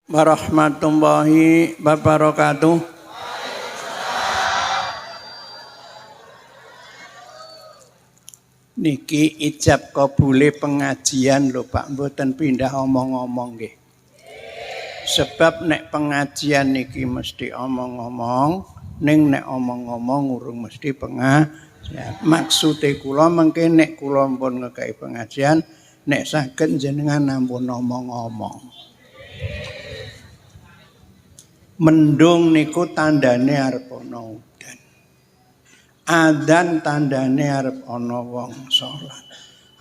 warahmatullahi wabarakatuh. Niki ijab kabule pengajian lho Pak, mboten pindah omong-omong nggih. Sebab nek pengajian niki mesti omong-omong, ning nek omong-omong urung mesti pengajian. Maksude kula mengke nek kula pun ngekai pengajian, nek saged jenengan ampun omong-omong. Mendung niku tandane arep ana udan. Adzan tandane arep ana wong salat.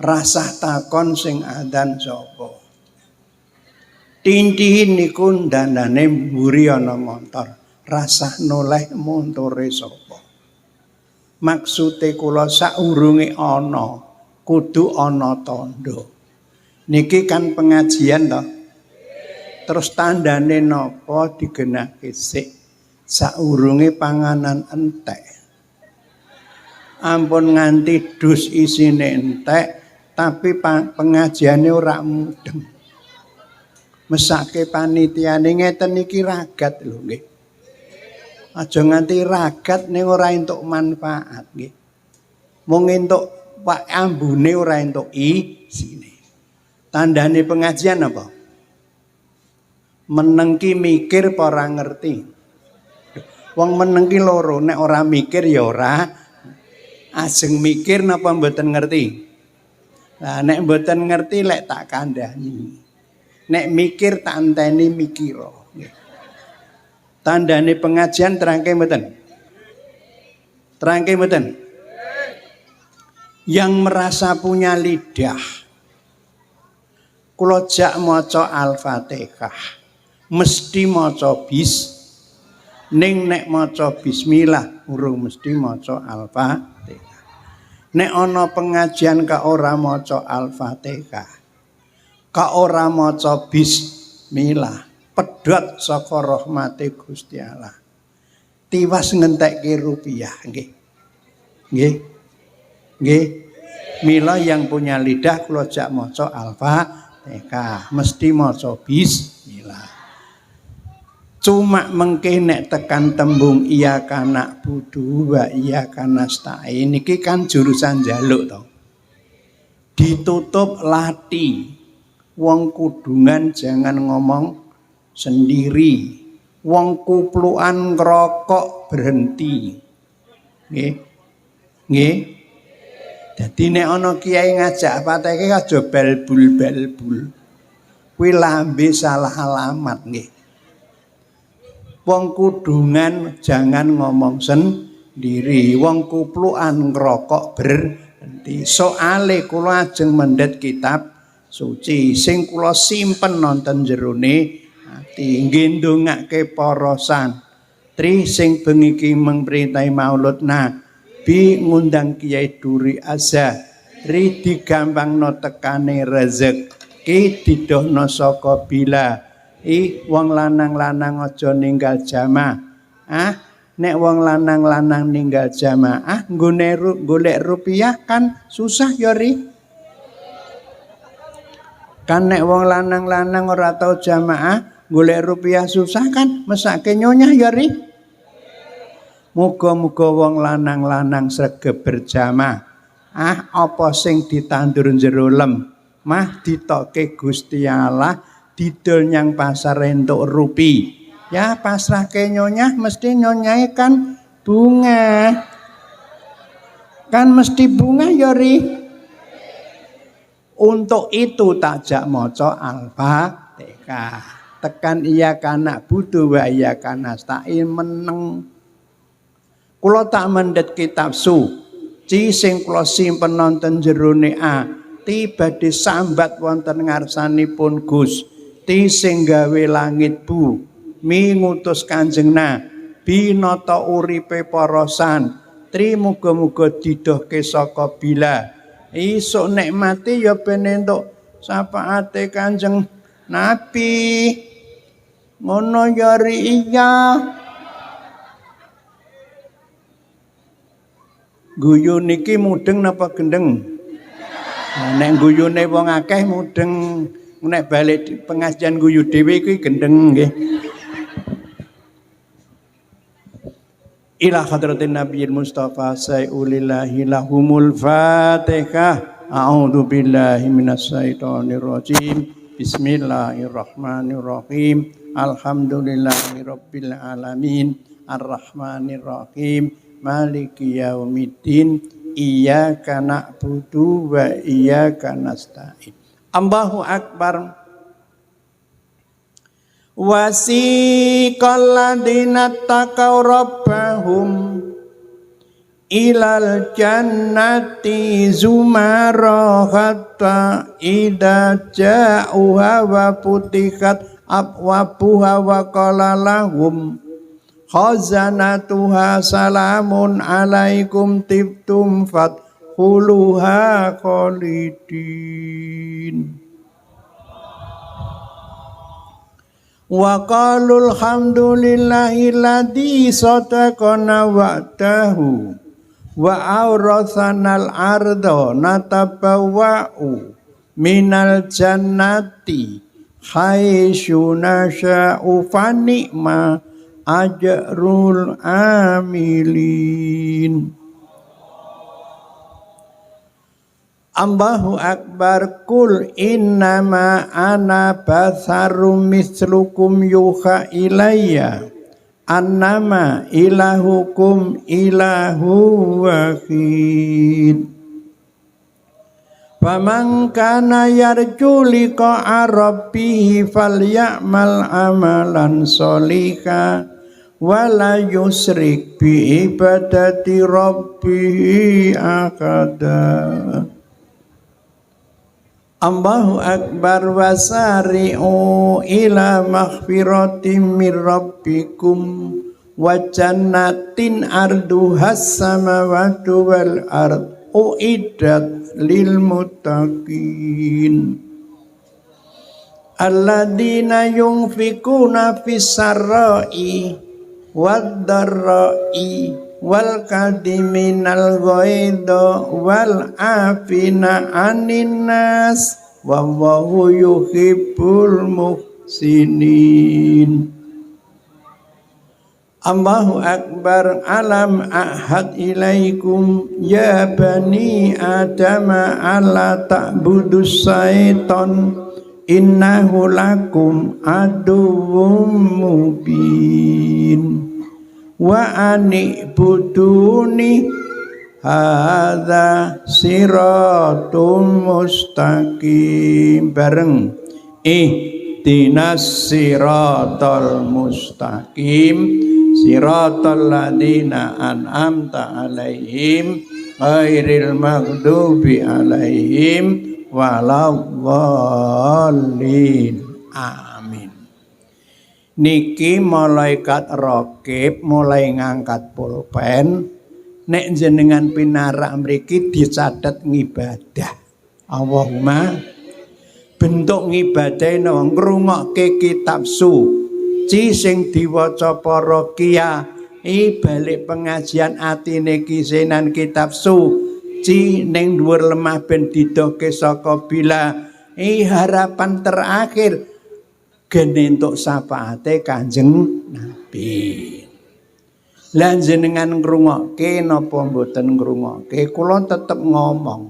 Rasah takon sing adzan sapa? Tintihin niku tandane mburi ana montor. Rasah noleh montore sapa? Maksude kula saurunge ana kudu ana tandha. Niki kan pengajian to. Terus tandane napa digenake sik saurunge panganan entek. Ampun nganti dus isine entek tapi pengajiane ora mudeng. Mesake panitiane ngeten iki ragat lho nggih. Aja nganti ragat ning ora entuk manfaat nggih. Mung entuk pak ambune ora entuk isine. Tandane pengajian apa? Menengki mikir apa ora ngerti. Wong menengki loro, nek ora mikir ya ora. Ajeng mikir napa mboten ngerti? Lah nek mboten ngerti lek tak kandhani. Nek mikir tak enteni mikira. Tandane pengajian terangke mboten? Terangke mboten? Yang merasa punya lidah. Kula jak maca Al-Fatihah. Mesti maca ning nek maca bismillah urung mesti maca Al-Fatihah. Nek ana pengajian ka ora maca Al-Fatihah, ka ora maca bismillah, pedhot saka rahmate Gusti Allah. Tiwas ngentekke rupiah nggih. Nggih. Nggih. Mila yang punya lidah kula jak maca Al-Fatihah, mesti maca bismillah. Cuma mengke nek tekan tembung iya kana budu wa iya kana stain niki kan jurusan jaluk to. Ditutup lati. Wong kudungan jangan ngomong sendiri. Wong kuplukan ngrokok berhenti. Nggih. Nggih. Dadi nek ana kiai ngajak pateke aja balbul. Kuwi lambe salah alamat nggih. Wong kudungan jangan ngomong sendiri. Wong kuplukan ngrokok berhenti. Soale kula ajeng mendhet kitab suci sing kula simpen nonton jerone ati. Nggih ndongake para santri sing bengi iki mengprintahi maulud Nabi ngundang Kiai Duri Azhari digampangno tekane rezeki didohno saka bila. Wong lanang-lanang aja ninggal jamaah. Nek wong lanang-lanang ninggal jamaah nggone golek rupiah kan susah ya ri. Kan nek wong lanang-lanang ora tau jamaah golek rupiah susah kan mesake nyonyah ya ri. Muga-muga wong lanang-lanang sregep berjamaah. Apa sing ditandur jero lemah ditokke Gusti Allah. Didol nyang pasar entuk rupi. Ya pasrahke nyonyah mesti nyonyahe kan bunga. Kan mesti bunga ya ri. Untuk itu takjak maca Al-Fatihah. Tekan iya kana budu wa iya kana stain meneng. Kula tak mendhet kitab suci sing kula simpen nonton jerone ati badhe sambat wonten ngarsanipun Gusti sing gawe langit bumi ngutus Kanjeng Nabi nata uripe para santri muga-muga didohke saka bila isuk nek mati ya ben entuk syafaate Kanjeng Nabi ngono ya ri iya. Guyu niki mudeng napa gendeng? Nek guyune wong akeh mudeng. nek balik pengajian guyu dhewe kuwi gendeng nggih. Ila hadratin nabiyil mustafa sayulillahi lahumul fatihah. A'udzu billahi minasyaitonir rajim. Bismillahirrahmanirrahim. Alhamdulillahirabbil alamin. Arrahmanirrahim. Maliki yaumiddin. Iyyaka na'budu wa iyyaka nasta'in. Allahu akbar. Wasiqal ladina taqaw rabbahum ilal jannati zumara hatta idza ja'uha wa putihat abwabuha wa qala lahum khazanatuha salamun alaikum tibtum fadkhuluha khalidin. Wa qalul hamdulillahilladzi sadaqana wa'dahu wa awrathanal arda natabawwa'u minal jannati haitsu nasya'u fa ni'ma ajrul amilin. Allahu akbar. Kul innama ana basarum mislukum yuha ilayya annama ilahukum ilahu wahid. Faman kana yarju liqa'a rabbih falyamal amalan sholihan wala yusrik bi ibadati rabbih ahada. Allahu akbar. Wasari'u ila maghfiratin mir rabbikum wa jannatin arduhas samawati wal ard uiddat lil muttaqin alladzina yunfikuna fis sarra'i wad dharra'i wal kadiminal ghaidha wal afina anin nas wallahu yuhibbul muhsinin. Allahu akbar. Alam ahad ilaikum ya bani adama alla ta'budus syaiton innahu lakum aduwwum mubin. Wa anibuduni hadza siratum mustaqim. Bareng ihdinas siratal mustaqim siratal ladzina an'amta alaihim ghairil maghdubi alaihim waladdallin. Amin. Niki malaikat raqib mulai ngangkat pulpen. Nek jenengan pinarak mriki dicatet ngibadah. Allahumma bentuk ngibadahe ngrungokke kitab suci sing diwaca para kiai balik pengajian atine kisinan kitab suci ning dhuwur lemah ben didohke saka bila harapan terakhir gene entuk syafaate Kanjeng Nabi. Lan jenengan ngrungokke napa mboten ngrungokke, kula tetep ngomong.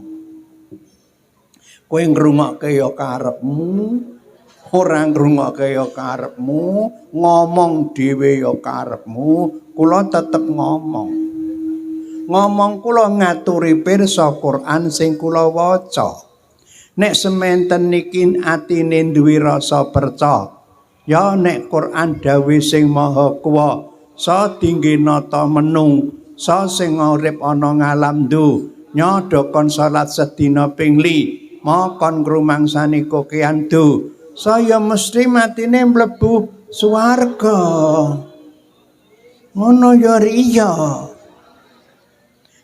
Kowe ngrungokke ya karepmu, ora ngrungokke ya karepmu, ngomong dhewe ya karepmu, kula tetep ngomong. Ngomong kula ngaturi pirsa Quran sing kula waca. Nek sementen niki atine duwe rasa percaya, ya nek Quran dawuh sing maha kuwa, sa tinggi nata menung, sa sing urip ana ngalam donya dokon salat sedina ping 5, mokon ngrumangsani kokean do, saya mesti matine mlebu swarga. Ngono ya iya.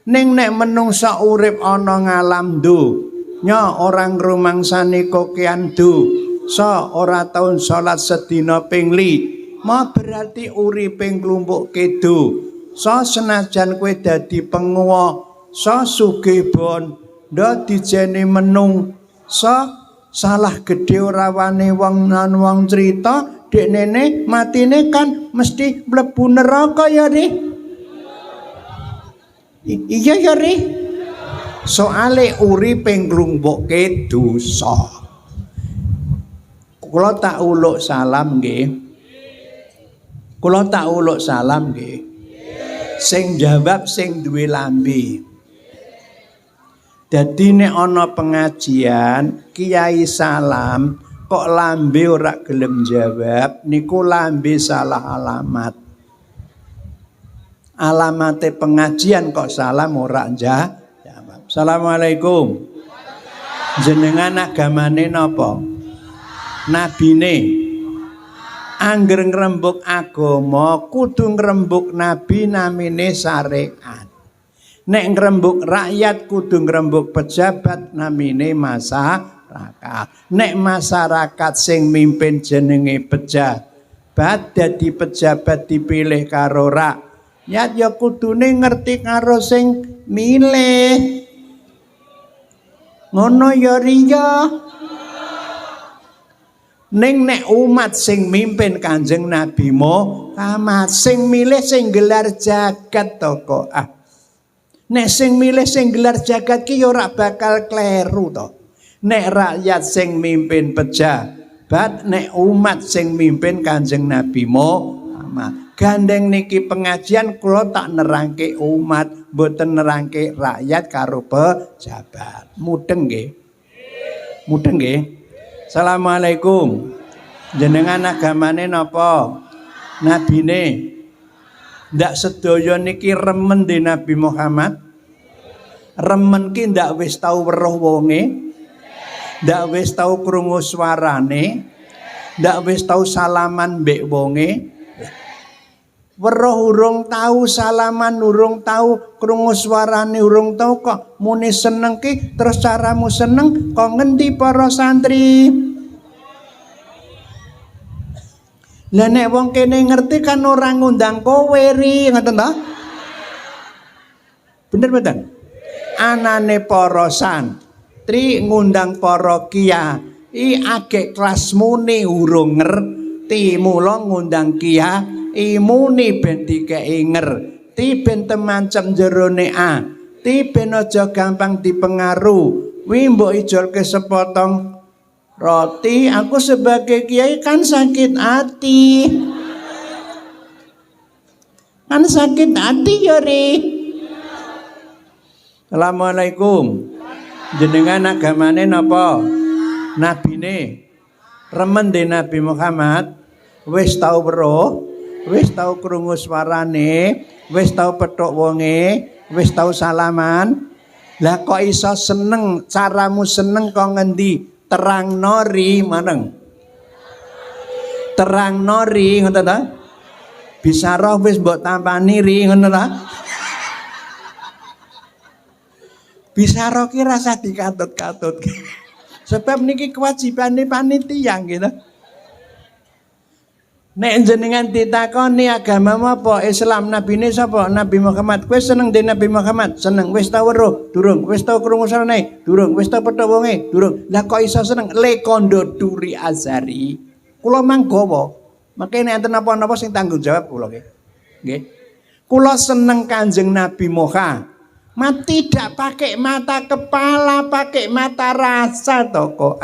Ning nek menungsa urip ana ngalam nya orang rumangsani kokean dosa ora taun salat sedina ping 5, ma berarti uripe nglumpukke dosa. Senajan kowe dadi penguwa sa sugih bondo dijene menungsa Salah gede ora wani wong crita, deknene matine kan mesti mlebu neraka ya Ri. Iya ya Ri. Soale uripe nglumpukke dosa. Kula tak uluk salam nggih. Kula tak uluk salam nggih. Sing jawab sing duwe lambe. Dadi nek ana pengajian kiai salam kok lambe ora gelem jawab niku lambe salah alamat. Alamate pengajian kok salam ora jawab. Assalamualaikum. Jenengan agamane napa? Nabine. Angger ngrembug agama kudu ngrembug nabi namine syariat. Nek ngrembug rakyat kudu ngrembug pejabat namine masyarakat. Nek masyarakat sing mimpin jenenge pejabat, dadi pejabat dipilih karo rakyat ya kudune ngerti karo sing milih. Ngono ya riya. Ning nek umat sing mimpin Kanjeng Nabi Muhammad sing milih sing gelar jagat to kok. Nek sing milih sing gelar jagat ki ya ora bakal kleru to. Nek rakyat sing mimpin pejabat, nek umat sing mimpin Kanjeng Nabi Muhammad. Gandeng niki pengajian kula tak nerangke umat, mboten nerangke rakyat karo pejabat. Mudeng nggih. Mudeng nggih. Assalamualaikum. Jenengan agamane napa? Nabine. Ndak sedaya niki remen di Nabi Muhammad. Remen ki ndak wis tau weruh wonge. Ndak wis tau krungu swarane. Ndak wis tau salaman mbek wonge. Weruh urung tau salaman, urung tau krungu swarane, urung tau kok muni seneng ki terus caramu seneng kok ngendi para santri? Lah nek wong kene ngerti kan ora ngundang kowe ri, ngoten ta? Bener mboten? Anane para santri ngundang para kiai agek kelas muni urung ngerti, mula ngundang kiai muni ben dikei ngerti ben temancem jerone ati ben aja gampang dipengaruh. Wi mbok ijolke sepotong roti, aku sebagai kiai kan sakit hati. Kan sakit hati ya Ri. Assalamualaikum. Jenengan agamane napa? Nabine. Remen de Nabi Muhammad. Wis tau weruh, wis tau krungu swarane, wis tau petuk wonge, wis tau salaman. Lah kok iso seneng, caramu seneng kok ngendi? Terang nori maneng. Terang nori ngoten ta? Bisa roh wis mbok tampani ri ngoten ta? Bisa roh ki rasa dikatut-katut. Sebab niki kewajibane panitia gitu. Nek jenengan ditakoni agamamu apa? Islam, nabine sapa? Nabi Muhammad. Kowe seneng de Nabi Muhammad? Seneng. Wis tau weruh? Durung. Wis tau krungu sarane? Durung. Wis tau petuk wonge? Durung. Lah kok iso seneng? Le kondo duri azari. Kula manggawa. Makane enten napa-napa sing tanggung jawab kula nggih. Nggih. Kula seneng Kanjeng Nabi Muhammad tidak pakai mata kepala, pakai mata rasa to kok.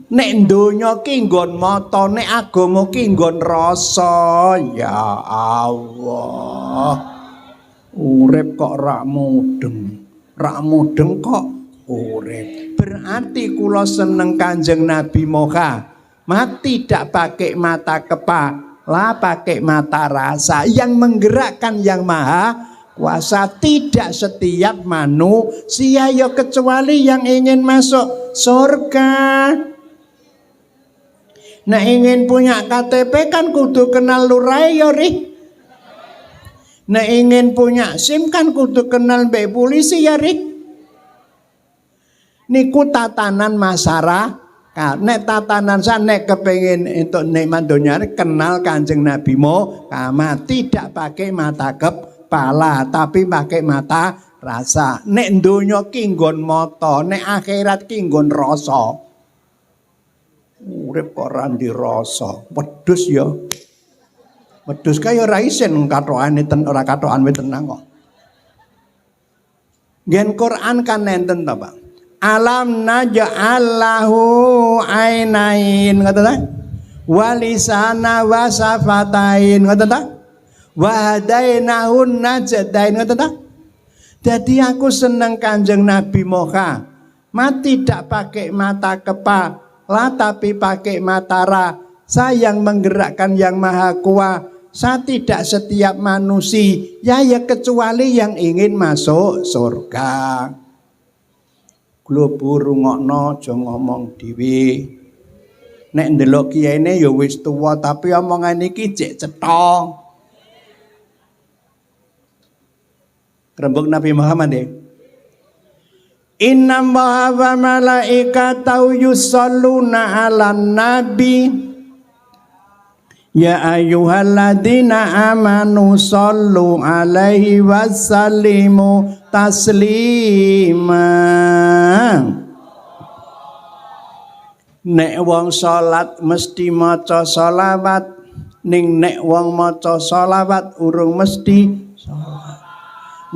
Nek donya ki nggon mata, nek agama ki nggon rasa. Ya Allah. Urip kok rak mudeng. Rak mudeng kok urip. Berarti kula seneng Kanjeng Nabi Muhammad tidak pakai mata kepala, pakai mata rasa yang menggerakkan yang maha kuasa. Tidak setiap manusia ya kecuali yang ingin masuk surga. Nah ingin punya KTP kan kudu kenal lurah ya Ri. Nah ingin punya SIM kan kudu kenal mbek polisi ya Ri. Niku tatanan masyarakat. Nek tatanan nek kepengin entuk nikmat donya kenal Kanjeng Nabi Muhammad, tidak pakai mata kepala tapi pakai mata rasa. Nek donya ki nggon mata, nek akhirat ki nggon rasa. Urip kok ora dirasa, wedhus ya. Wedhus kaya ora isen kathokane ora kathokan wis tenang kok. Gen Quran kan nenten to, Pak. Alam naj'allahu ainain, ngoten ta? Walisana wasafatain, ngoten ta? Wahadainahun najdain, ngoten ta? Jadi aku seneng Kanjeng Nabi Moha. Tidak pakai mata kepala tapi pakai mata ra. Saya yang menggerakkan yang maha kuasa. Saya tidak setiap manusia ya kecuali yang ingin masuk surga. Kula rungokno aja ngomong dhewe. Nek ndelok kiyaine ya wis tuwa tapi omongan iki cek cetha. Rembug Nabi Muhammad ya. Inna Allaha wa malaikatahu yusholluna 'alan nabi. Ya ayyuhalladzina amanu shollu 'alaihi wasallimu taslima. Nek wong salat mesti maca selawat, ning nek wong maca selawat urung mesti salat.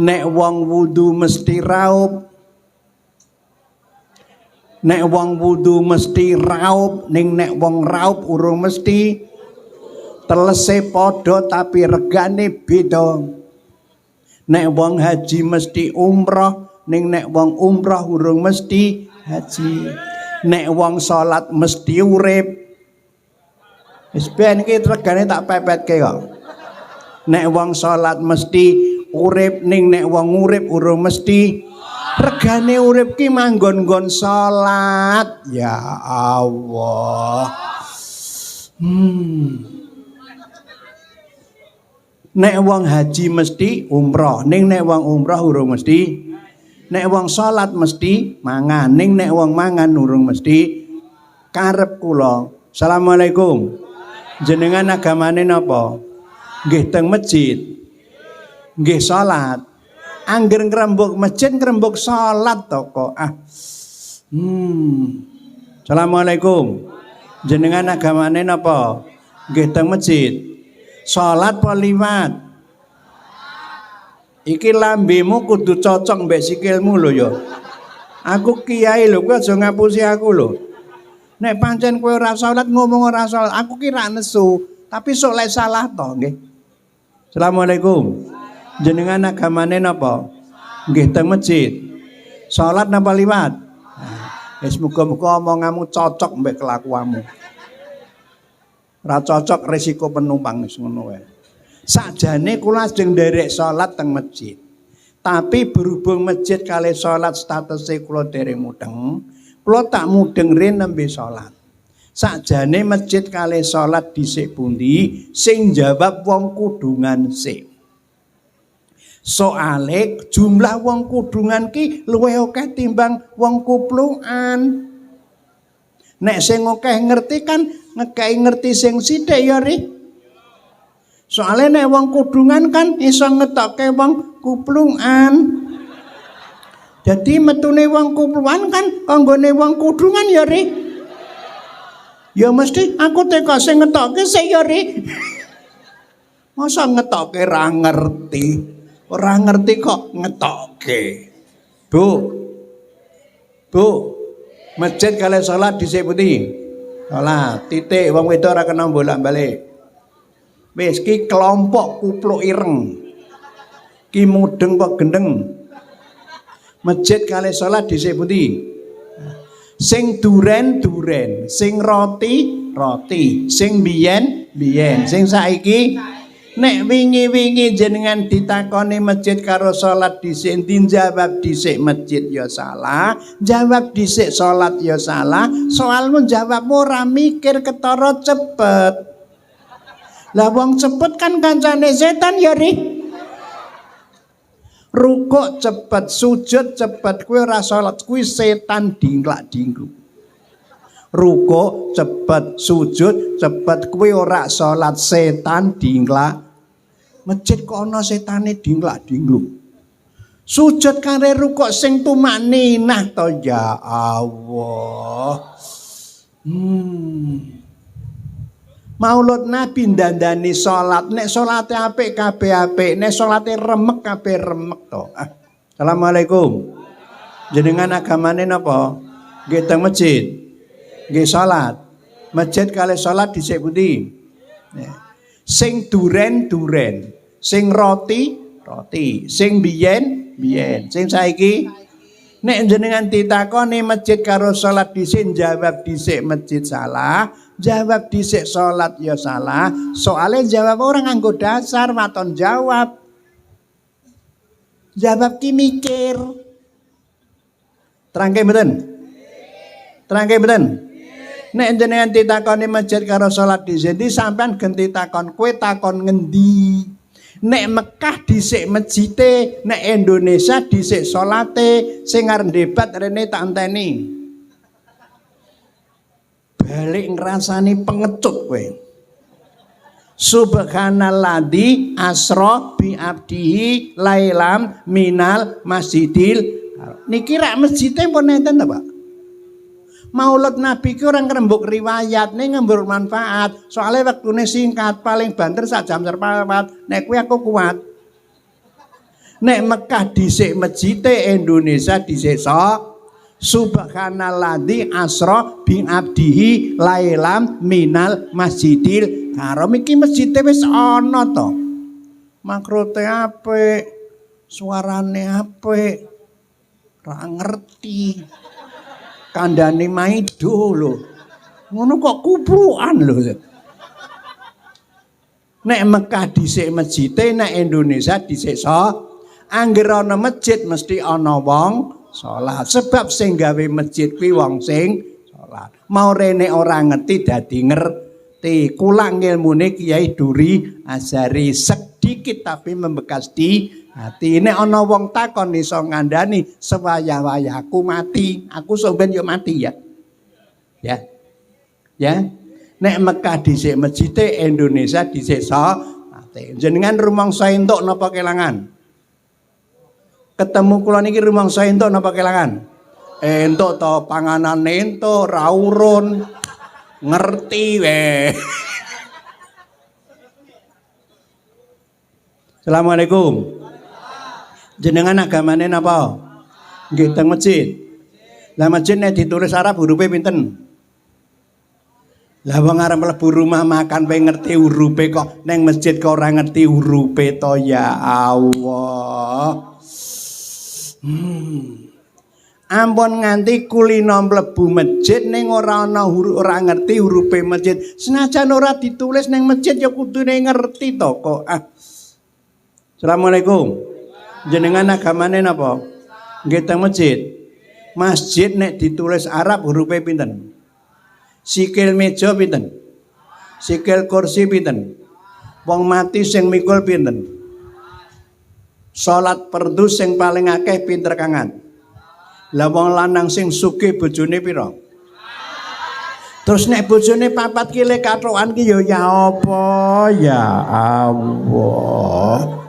Nek wong wudu mesti raup. Nek wong wudu mesti raup, ning nek wong raup urung mesti. Telese padha tapi regane beda. Nek wong haji mesti umrah, ning nek wong umrah urung mesti haji. Nek wong salat mesti urip. Wis ben iki regane tak pepetke kok. Nek wong salat mesti urip, ning nek wong urip urung mesti. Regane urip ki manggon-nggon salat. Ya Allah. Nek wong haji mesti umrah, ning nek wong umrah urung mesti. Nek wong salat mesti mangan, ning nek wong mangan urung mesti. Karep kula. Assalamualaikum. Jenengan agamane napa? Nggih teng masjid. Nggih salat. Angger ngrembug masjid ngrembug salat to kok. Assalamualaikum. Jenengan agamane napa? Nggih teng masjid. Salat apa liwat? Iki lambemu kudu cocok mbek sikilmu lho ya. Aku kiai lho, kowe aja ngapusi aku lho. Nek pancen kowe ora salat ngomong ora salat, aku ki ra nesu, tapi sok lek salah to nggih. Assalamualaikum. Jenengan agamane napa? Nggih teng masjid. Salat napa liwat? Wis muga-muga omonganmu cocok mbek kelakuanmu. Ora cocok resiko penumpang wis ngono wae. Sakjane kula ajeng nderek salat teng masjid. Tapi berhubung masjid kali salat statuse kula dereng mudeng, kula tak mudeng rin nembe salat. Sakjane masjid kali salat dhisik pundi sing jawab wong kudungan sik. Soale jumlah wong kudungan ki luwih akeh timbang wong kuplukan. Nek sing akeh ngerti kan ngekei ngerti sing sithik ya ri. Soale nek wong kudungan kan iso ngetokke wong kuplungan. Jadi metune wong kuplukan kan kanggone wong kudungan ya ri. Ya mesti aku teko sing ngetokke sik ya ri. Masa ngetokke ra ngerti. Ora ngerti kok ngetokke. Bu. Masjid kali salat dhisik pundi? Salat, titik wong wedok ora kena bolak-balik. Wis ki kelompok kupluk ireng. Ki mudeng kok gendeng. Masjid kali salat dhisik pundi? Sing duren, sing roti, sing biyen, sing saiki. Nek wingi-wingi jenengan ditakoni masjid karo salat dhisik jawab dhisik masjid ya salah, jawab dhisik salat ya salah, soalmu jawabmu ora mikir ketara cepet. Lah wong cepet kan kancane setan ya ri. Rukuk cepet, sujud cepet, kowe ora salat kuwi setan dingklak-dingkluk. Rukuk cepet, sujud cepet, kowe ora salat setan dingklak. Masjid kok ana setane dingklak-dingkluk. Sujud kare rukuk sing tumakninah to ya Allah. Maulud Nabi ndandani salat, nek salate apik kabeh apik, nek salate remek kabeh remek to. Assalamualaikum. Jenengan agamane napa? Nggih teng masjid. Nggih salat. Masjid kali salat dhisik pundi? Sing duren, sing roti, sing biyen, sing saiki. Nek jenengan ditakoni masjid karo salat dhisik, jawab dhisik masjid salah, jawab dhisik salat ya salah. Soalnya jawab orang nganggo dasar waton jawab. Jawab ki mikir. Terangke mboten? Terangke mboten? Nek jenengan ditakoni masjid karo salat dhisik, sampean genti takon kowe takon ngendi? Nek Mekah dhisik masjite, nek Indonesia dhisik salate, sing arep debat rene tak enteni. Balik ngrasani pengecut kowe. Subhanalladzi asra bi abdihi lailam minal masjidil. Niki rak masjite pun enten ta, Pak? Maulud Nabi ki orang ngrembug riwayat ning ngembur manfaat. Soalnya waktune singkat, paling banter sak jam seperempat. Nek kuwi aku kuat. Nek Mekah dhisik masjite, Indonesia dhisik Subhanalladzi asra bi abdihi lailam minal masjidil haram. Iki masjite wis ana to. Makrote apik, suarane apik. Ra ngerti. Kandhane maido lho. Ngono kok kubrukan lho. Nek Mekah dhisik masjite, nek Indonesia dhisik Angger ana masjid mesti ana wong salat. Sebab sing gawe masjid kuwi wong sing salat. Mau rene ora ngerti dadi ngerti. Kula ngilmune Kiai Duri Azhari sedikit tapi membekas di hati. Nek ana wong takon iso ngandani sewaya-wayaku mati. Aku sampeyan yo mati ya. Ya. Ya. Nek Mekah dhisik masjide, Indonesia dhisik salate. Jenengan rumangsa entuk napa kelangan? Ketemu kula niki rumangsa entuk napa kelangan? Entuk to, panganan entuk, ra urun. Ngerti weh. Assalamualaikum. Jenengan agamane napa? Nggih teng masjid. Lah masjid nek ditulis Arab hurufe pinten? Lah wong arep mlebu rumah makan pe ngerti hurufe kok neng masjid kok ora ngerti hurufe to ya Allah. Ampun nganti kulino mlebu masjid ning ora ana ora ngerti hurufe masjid. Senajan ora ditulis neng masjid ya kudune ngerti to kok. Assalamualaikum. Jenengan agamane napa? Nggih teng masjid. Masjid nek ditulis Arab hurufe pinten? Sikil meja pinten? Sikil kursi pinten? Wong mati sing mikul pinten? Salat fardu sing paling akeh pinter kangan? Lah wong lanang sing sugih bojone pira? Terus nek bojone 4 kile kathokan ki ya apa ya Allah.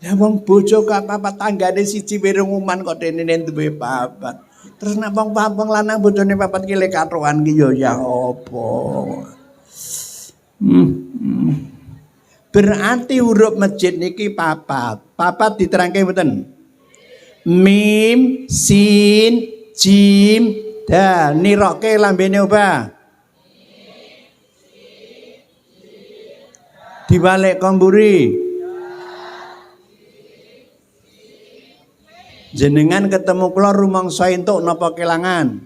Ya wong bojo kok papat tanggane siji wirung uman kok dene duwe papat. Terus nek wong lanang bojone 4 kile kathokan ki ya apa. Berarti huruf masjid niki papat. Papat diterangke mboten? Mim, sin, jim, dal. Niroke lambene obah. Dibalik komburi. Jenengan ketemu kula rumangsa entuk napa kelangan?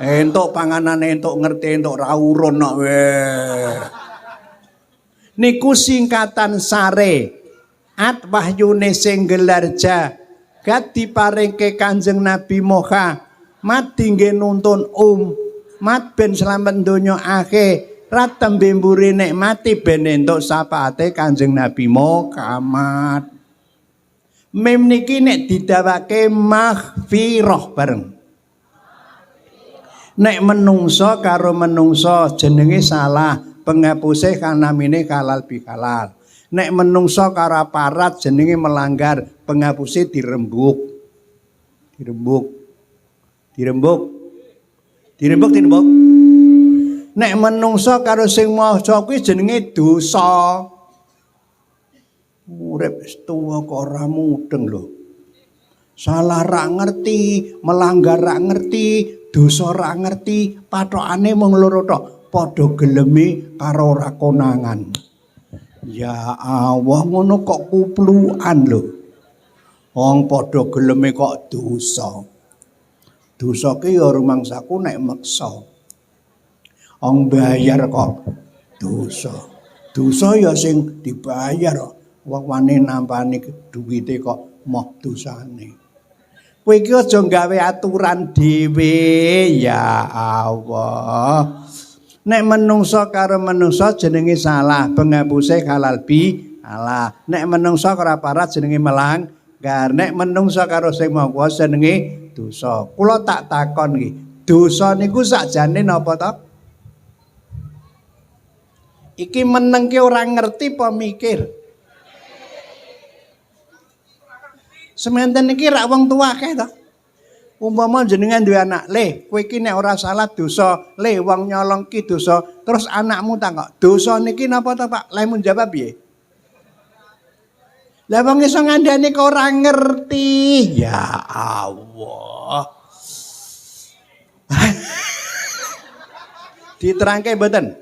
Entuk panganan, entuk ngerti, entuk ra urun kok weh. Niku singkatan sare. At wahyune sing gelar jagat diparingke Kanjeng Nabi Moha. Mat dingge nuntun mat ben slamet donya akhir. Rat tembe mburi nek mati ben entuk syafaate Kanjeng Nabi Muhammad. Mem niki nek didawake maghfirah bareng. Nek menungso karo menungso jenenge salah, penghapuse kanamine halal bihalal. Nek menungso karo aparat jenenge melanggar, penghapuse dirembuk. Dirembuk. Nek menungso karo sing maca kuwi jenenge dosa. Urip wis tuwa kok ora mudeng lho. Salah ra ngerti, melanggar ra ngerti, dosa ra ngerti, pathokane mung loro tok, padha geleme karo ora konangan. Ya Allah, ngono kok kuplukan lho. Wong padha geleme kok dosa. Dosa ki ya rumangsaku nek meksa. Wong bayar kok dosa. Dosa ya sing dibayar. Wong wani nampani duwite kok moh dosane. Kowe iki aja gawe aturan dhewe ya Allah. Nek menungso karo menungso jenenge salah, penghapuse halal bi halal. Nek menungso karo aparat jenenge melanggar. Nek menungso karo sing mawa jenenge dosa. Kula tak takon iki, dosa niku sakjane napa to? Iki menengke ora ngerti apa mikir? Sementen iki rak wong tua akeh to. Umpama jenengan duwe anak, "Le, kowe iki nek ora salah dosa, le wong nyolong ki dosa." Terus anakmu takok, "Dosa niki napa to, Pak?" Lemu jawab piye? Lah wong iso ngandani kok ora ngerti. Ya Allah. Diterangke mboten?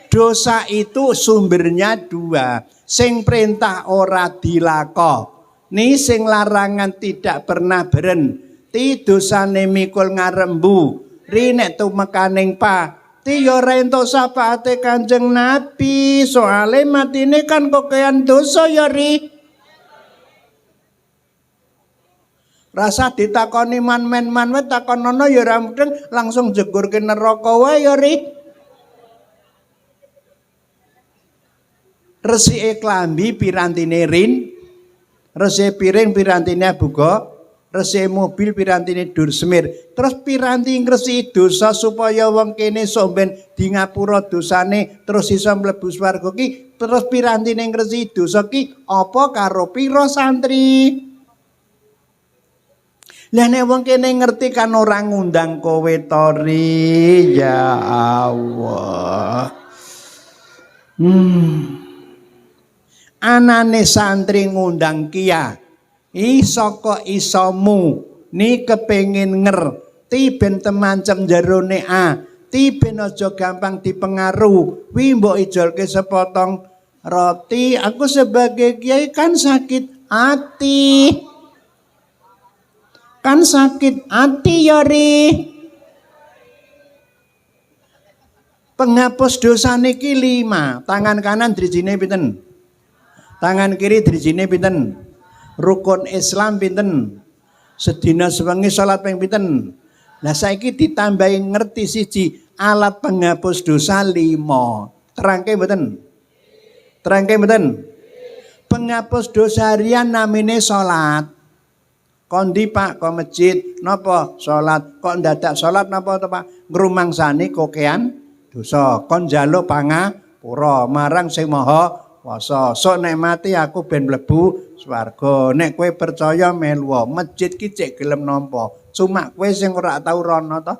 Dosa itu sumbernya dua. Sing perintah ora dilakoni. Ni sing larangan tidak pernah berhenti, dosane mikul ngarembu. Ri nek tumekaning pati ya ora entuk syafaate Kanjeng Nabi, soale matine kan kokean dosa ya ri. Rasa ditakoni man wae takonono ya ora mudeng, langsung jegurke neraka wae ya ri. Resike klambi pirantine rin. Resik piring pirantine buka, resik mobil pirantine dur semir. Terus piranti ngresiki dosa supaya wong kene somben di ngapura dosane terus iso mlebu swarga ki. Terus pirantine ngresiki dosa ki apa karo pira santri? Lah nek wong kene ngerti kan ora ngundang kowe tori, ya Allah. Anane santri ngundang kiai saka isomu ni kepengin ngerti ben temancem jerone ati ben aja gampang dipengaruh wi mbok ijolke sepotong roti. Aku sebagai kiai kan sakit hati ya ri. Penghapus dosa niki 5. Tangan kanan drijine pinten? Tangan kiri drijine pinten? Rukun Islam pinten? Sedina sewengi salat ping pinten? Lah saiki ditambahi ngerti siji, alat penghapus dosa 5. Terangke mboten? Penghapus dosa harian namine salat. Kondi Pak, kok masjid napa salat? Kok ndadak salat napa to Pak? Ngrumangsani kokean dosa. Kon njaluk pangapura marang Sing Maha Kuwasa. Sok nek mati aku ben mlebu swarga. Nek kowe percaya melu masjid ki cek gelem nampa. Cuma kowe sing ora tau rono to.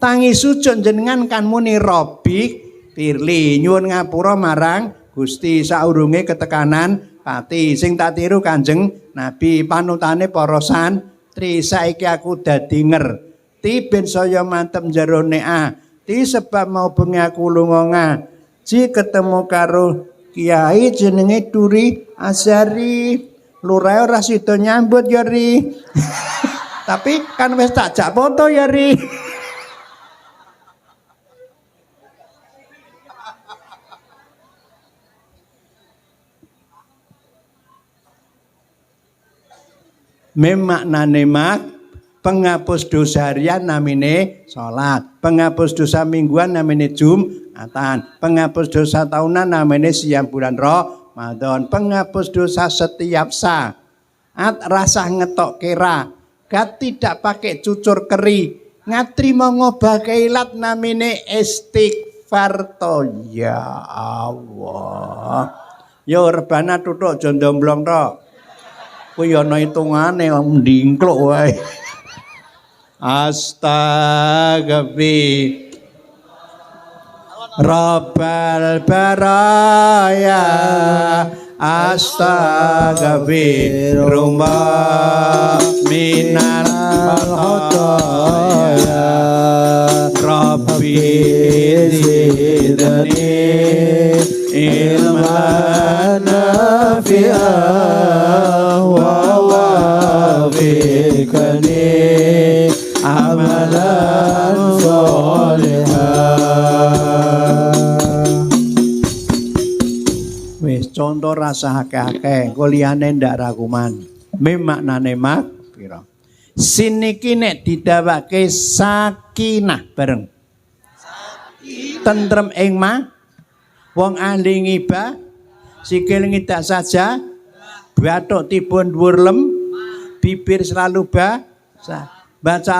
Tangi sujud jenengan kan muni Robbi Firli, nyuwun ngapura marang Gusti saurunge ketekanan pati. Sing tak tiru Kanjeng Nabi, panutane para santri. Saiki aku dadi ngerti ben saya mantep jerone ati sebab mau bengi aku lunga ngaji ketemu karo kiai jenenge Duri Azhari. Lurae ora sida nyambut ya ri. Tapi kan wis tak jak foto ya ri. Memaknane penghapus dosa harian namine salat, penghapus dosa mingguan namine Jumatan, penghapus dosa tahunan namine siam bulan Ramadan, penghapus dosa setiap saat rasa ngetok kira, gat tidak pakai cucur keri, ngatri mengobah keilat namine istighfar. parto ya Allah. Ya rebana tutuk aja ndomblong tok. Kuwi ana hitungane ndingkluk wae. Astagfirullah Rabbal baraya Astagfirullah minal khataya Rabbi zidni ilman nafi'an wa wafiqni amalan sholihan. Wis contoh rasa akeh-akeh kuliane ndak rakuman. Maknane mak pira? Sin iki nek didhawake sakinah bareng. Tentrem ing mah wong ahli ngibah sikil ngidak saja bathuk tibun dhuwur lem bibir selalu baca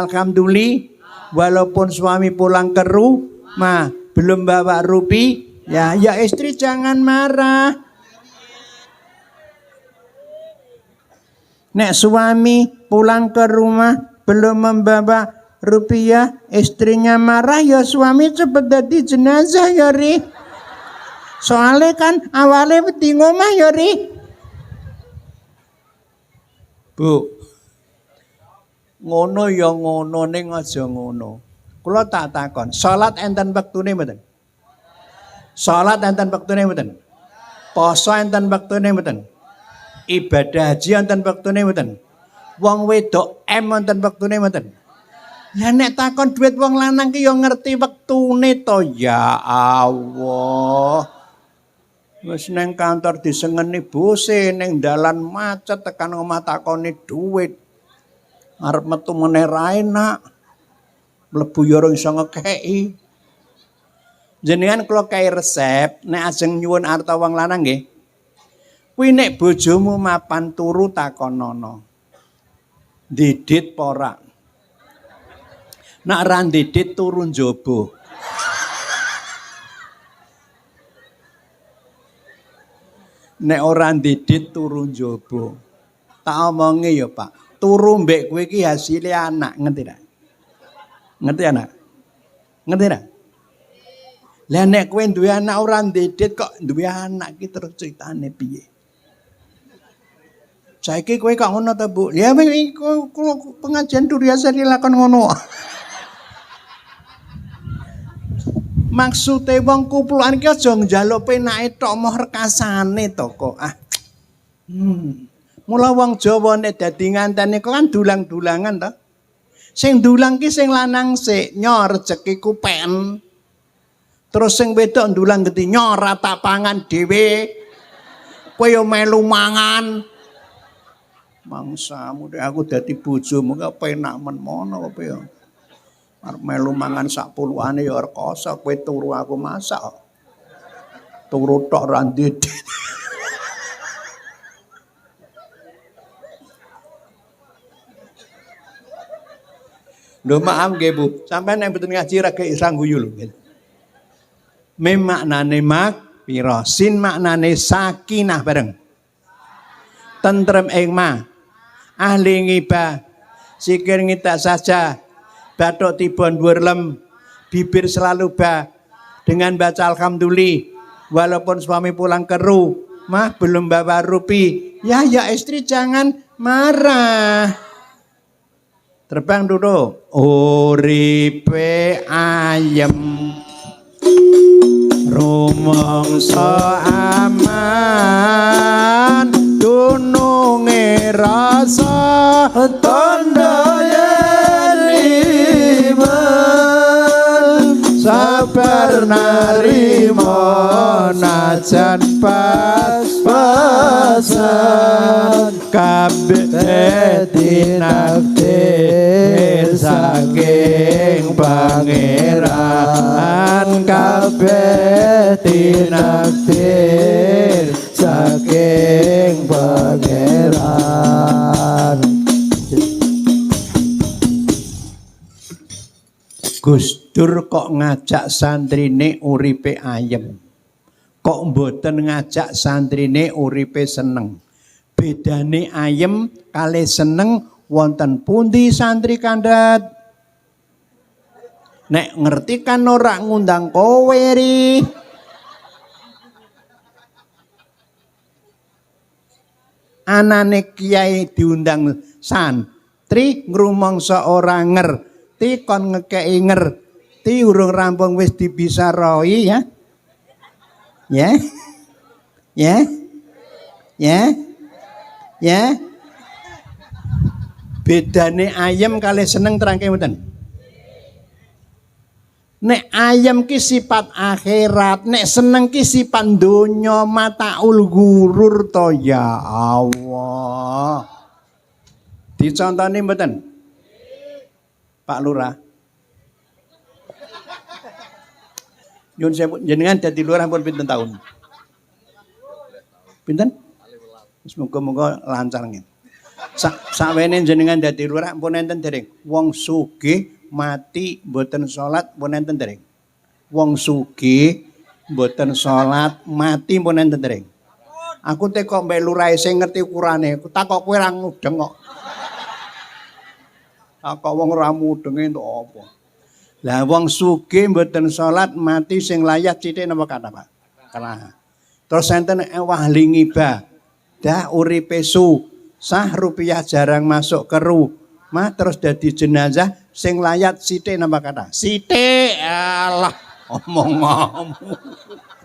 alhamdulillah walaupun suami pulang ke rumah belum bawa rupiah. Ya istri jangan marah. Nek suami pulang ke rumah belum membawa rupiah, istrinya marah, ya suami cepet dadi jenazah ya ri. Soalnya kan awalnya wedi ngomah ya ri. Bu, ngono ya ngono ning aja ngono. Kula tak takon, salat enten wektune mboten? Salat enten wektune mboten? Poso enten wektune mboten? Ibadah haji enten wektune mboten? Wong wedok enten wektune mboten? Lah nek takon duit wong lanang ki ya ngerti wektune to ya Allah. Wis nang kantor disengeni bose, ning dalan macet tekan omah takoni duit. Arep metu meneh ra enak. Mlebu ya ora iso ngekeki. Jenengan kula kae resep nek ajeng nyuwun arta wong lanang nggih. Kuwi nek bojomu mapan turu takonono. Didit apa ora? Nek ra didit turu njaba. Nek ora didit turu njaba. Tak omongi ya, Pak. Turu mbek kowe iki hasile anak, ngerti ra? Ngerti anak? Ngerti ra? Lah nek kowe duwe anak ora ndedit kok duwe anak ki terus critane piye? Saiki kowe kok ngono ta, Bu? Ya iku pengajian biasa dilakon ngono. Maksude wong kuplukan ki aja njaluk penake tok moh rekasane to kok. Mula wong Jawa nek dadi ngantene kok kan dulang-dulangan to. Sing dulang ki sing lanang sik, nyor rezekiku pen. Terus sing wedok ndulang gede nyora tak pangan dhewe. Kowe yo melu mangan. Mangsamu dek aku dadi bojomu kok penak men mono kowe yo. Arep melu mangan sak puluhane yo rekoso kowe turu aku masak. Turu tok ra ndedit. Lho maaf nggih Bu, sampeyan nek mboten ngaji ra gek isang guyu lho. Mem maknane mak pira, sin maknane sakinah bareng. Tentrem ing mah, ahli ngibah, sikir ngidak saja, bathuk tibon dhuwur lem, bibir selalu dengan baca alhamdulillah, walaupun suami pulang ke rumah belum bawa rupiah. Ya istri jangan marah. Terbang dulu. Uripe ayem. Rumangsa aman dununge rasa tandha yen iman sabar narima najan pas-pasan kabeh dinaktir saking pangeran kabeh dinaktir saking pangeran. Gus Dur kok ngajak santrine uripe ayem. Kok mboten ngajak santrine uripe seneng. Bedane ayem kali seneng wonten pundi santri kandhat? Nek ngerti kan ora ngundang kowe ri. Anane kiai diundang santri ngrumangsa ora ngerti kon ngekeki ngerti urung rampung wis dibisaroi ya. Ya. Ya. Ya. Ya. Bedane ayem kali seneng terangke mboten. Nek ayem ki sifat akhirat, nek seneng ki sifat donya, mataul ghurur to ya Allah. Dicontoni mboten? Pak Lurah. Nyun sewu jenengan dadi lurah pun pinten taun? Pinten? Semoga-moga lancar nggih. Sakwene jenengan dadi lurah pun enten dereng wong sugih mati mboten salat pun enten dereng. Wong sugih mboten salat mati pun enten dereng. Aku teko mbek lurahe sing ngerti ukurane, takok kowe ra mudeng kok. Takok wong ora mudenge entuk apa? Lah wong sugih mboten salat mati sing layat sithik napa kata Pak? Kalah. Terus enten ahli ngibadah uripe sah rupiah jarang masuk ke rumah terus dadi jenazah sing layat sithik napa kata? Sithik. Alah omong-omong.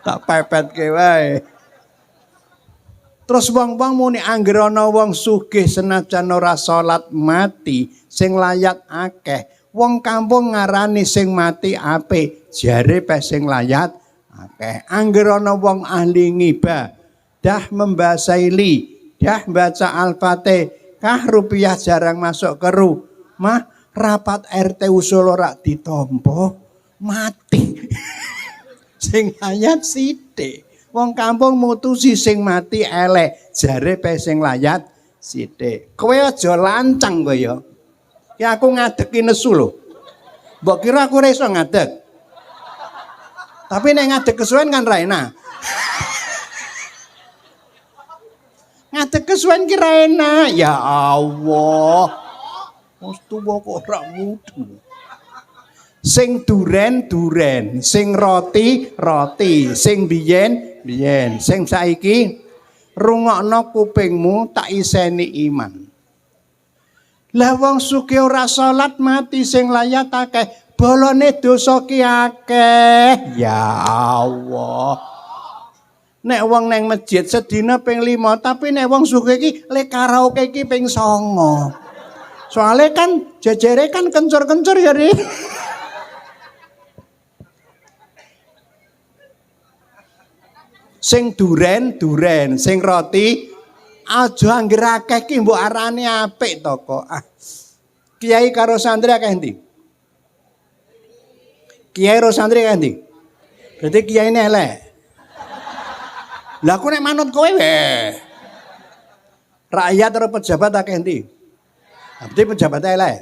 Tak pepetke wae. Terus wong-wong muni anggere ana wong sugih senajan ora salat mati sing layat akeh. Wong kampung ngarani sing mati apik, jare pe sing layat akeh. Anggere ana wong ahli ngibadah membasahi dah baca Al-Fatihah rupiah jarang masuk ke rumah, rapat RT usul ora ditampa, mati. Sing layat sithik. Wong kampung mutusi sing mati elek, jare pe sing layat sithik. Kowe aja lancang kowe ya. Ya aku ngadeki nesu lho. Mbok kira aku ora iso ngadeg. Tapi nek ngadeg kesuwen kan ra enak. Ngadeg kesuwen ki ra enak. Ya Allah. Wis tuwa kok ora mudeng. Sing duren duren, sing roti roti, sing biyen biyen, sing saiki rungokno kupingmu tak iseni iman. Lah wong sugih ora salat mati sing layat akeh, bolone dosa ki akeh. Ya Allah. Nek wong nang masjid sedina ping 5, tapi nek wong sugih ki le karaoke ki ping 9. Soale kan jejere kan kencur-kencur ya, Ri. Sing duren duren, sing roti aja anggere akeh ki mbok arani apik to kok. Kiai karo santri akeh endi? Kiai karo santri akeh endi? Berarti kiai ini elek. Lah aku nek manut kowe wae. Rakyat karo pejabat akeh endi? Berarti pejabat elek.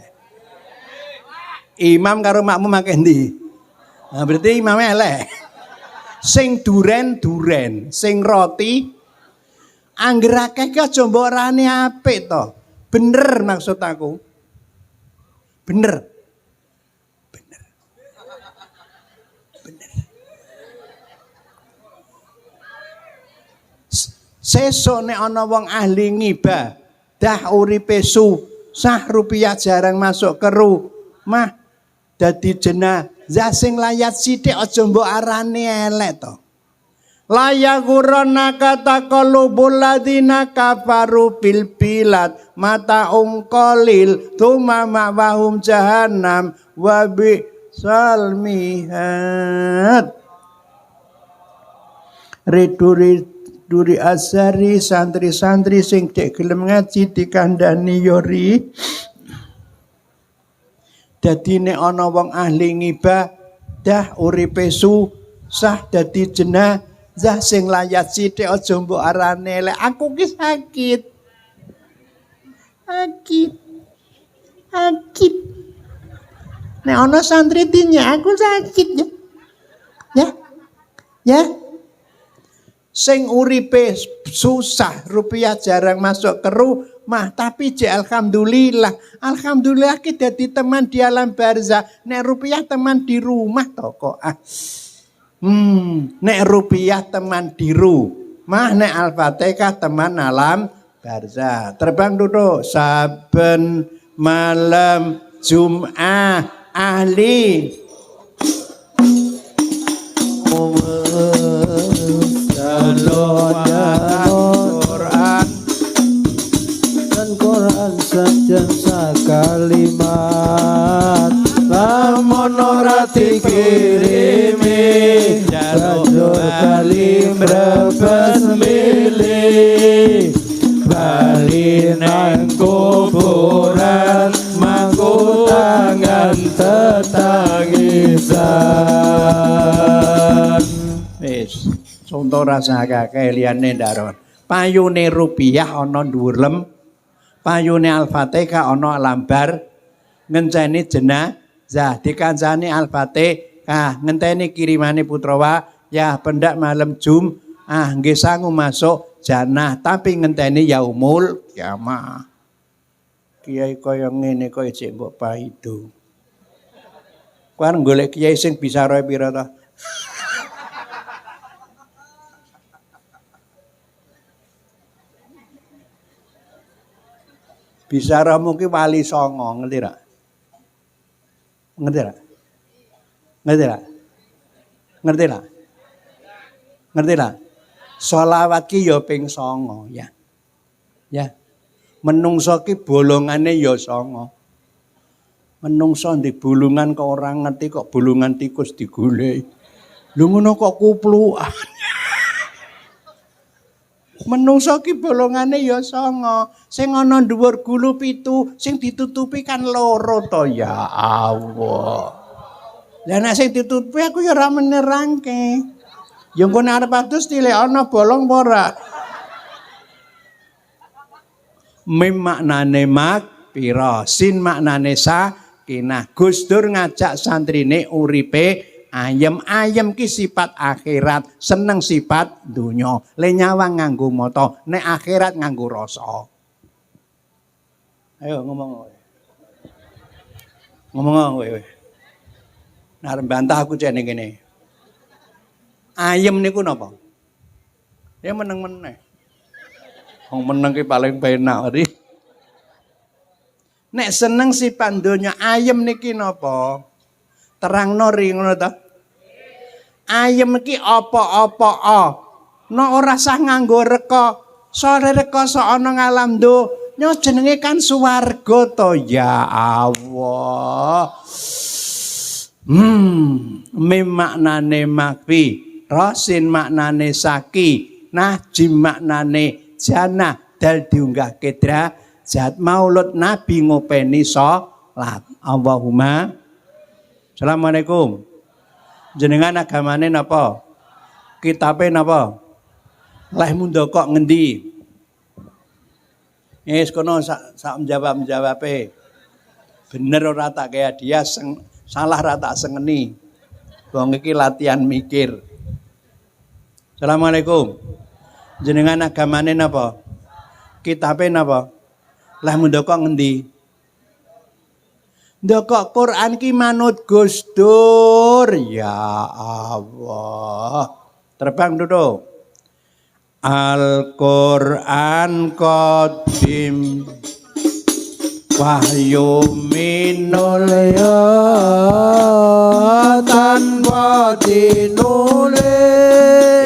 Imam karo makmum akeh endi? Nah, berarti imame elek. Sing duren duren, sing roti angger akeh ki aja mbok rani apik to. Bener maksud aku. Bener. Bener. Bener. Sesuk nek ana wong ahli ngibadah uripe susah rupiah jarang masuk ke rumah dadi jenazah sing layat sithik aja mbok arani elek to. La yaghurrana kataqallubul ladzina kafaru bil bilad mata qalil tsumma ma'wahum jahannam wa bisal mihad. Duri asari santri-santri sing cek gelem ngaji dikandani yori. Dadi nek ana wong ahli ngibadah uripe susah dadi jenazah sing layat sithik aja mbok arane elek. Aku ki sakit. Sakit. Nek ana santri dinya aku sakit ya. Ya. Ya. Sing uripe susah, rupiah jarang masuk ke rumah, tapi alhamdulillah. Alhamdulillah kita dadi teman di alam barzah. Nek rupiah teman di rumah to kok. Nek rupiah teman di rumah, nek Al-Fatihah teman alam barzah. Terbang duduk saben malam Jum'ah ahli Quran saja sakalimat lamun ora dikirimi jalur kalim rebes milih bali nang kuburan mangku tangan tetangisan. wis contoh rasa kakek liyane ndaron payune rupiah ana dhuwur lem payune Al-Fatihah ana lambar ngenceni jenazah dikancani Al-Fatihah ngenteni kirimane putrawa ya pendak malam nggih sangu masuk jannah tapi ngenteni yaumul kiamah. Kiai kaya ngene kok cek mbok paido. Kuwi golek kiai sing bisa roe pira ta? Bisa mungkin wali songo, ngerti tak? Ngerti tak? Ngerti tak? Ngerti tak? Ngerti tak? Sholawat ki ya ping 9 ya. Ya. Menungso ki bolongane ya 9. Menungso di bulungan kok ora ngerti kok bulungan tikus digoleki. Lho ngono kok kuplukan. Menungso ki bolongane ya 9, sing ana dhuwur gulu 7, sing ditutupi kan 2 to ya Allah. Lah nek sing ditutupi aku ya ora menerangke. Ya engko nek arep adus tilek ana bolong apa ora? Mim maknane pira, sin maknane sakinah. Gus Dur ngajak santrine uripe ayem ki sifat akhirat, seneng sifat dunya. Le nyawang nganggo mata, nek akhirat nganggo rasa. Ayo ngomong kowe. Ngomong kowe. Nah, bantah aku cek ning kene. Ayem niku napa? Ya meneng-meneh. Wong meneng ki paling penak iki. Nek seneng sifat donya ayem niki napa? Terangno ri ngono ta? Ayem iki apa-apa no ora sah nganggo reka. Sore reka sok ana ngalam donya jenenge kan swarga to ya Allah. Mim maknane makfi, rasin maknane saki, nah jim maknane jannah dal diunggahke derajat maulud Nabi ngopeni salat. Allahumma Assalamualaikum. Jenengan agamane napa? Kitabe napa? Lehmu ndokok ngendi? Wis kono sak menjawabe. Bener ora tak kaya dia salah ra tak sengeni. Wong iki latihan mikir. Assalamualaikum. Jenengan agamane napa? Kitabe napa? Lehmu ndokok ngendi? Ndokok Quran ki manut Gus Dur ya Allah. Terbang duduk. Al-Quran qadim wahyu minul ya tanpa dinulis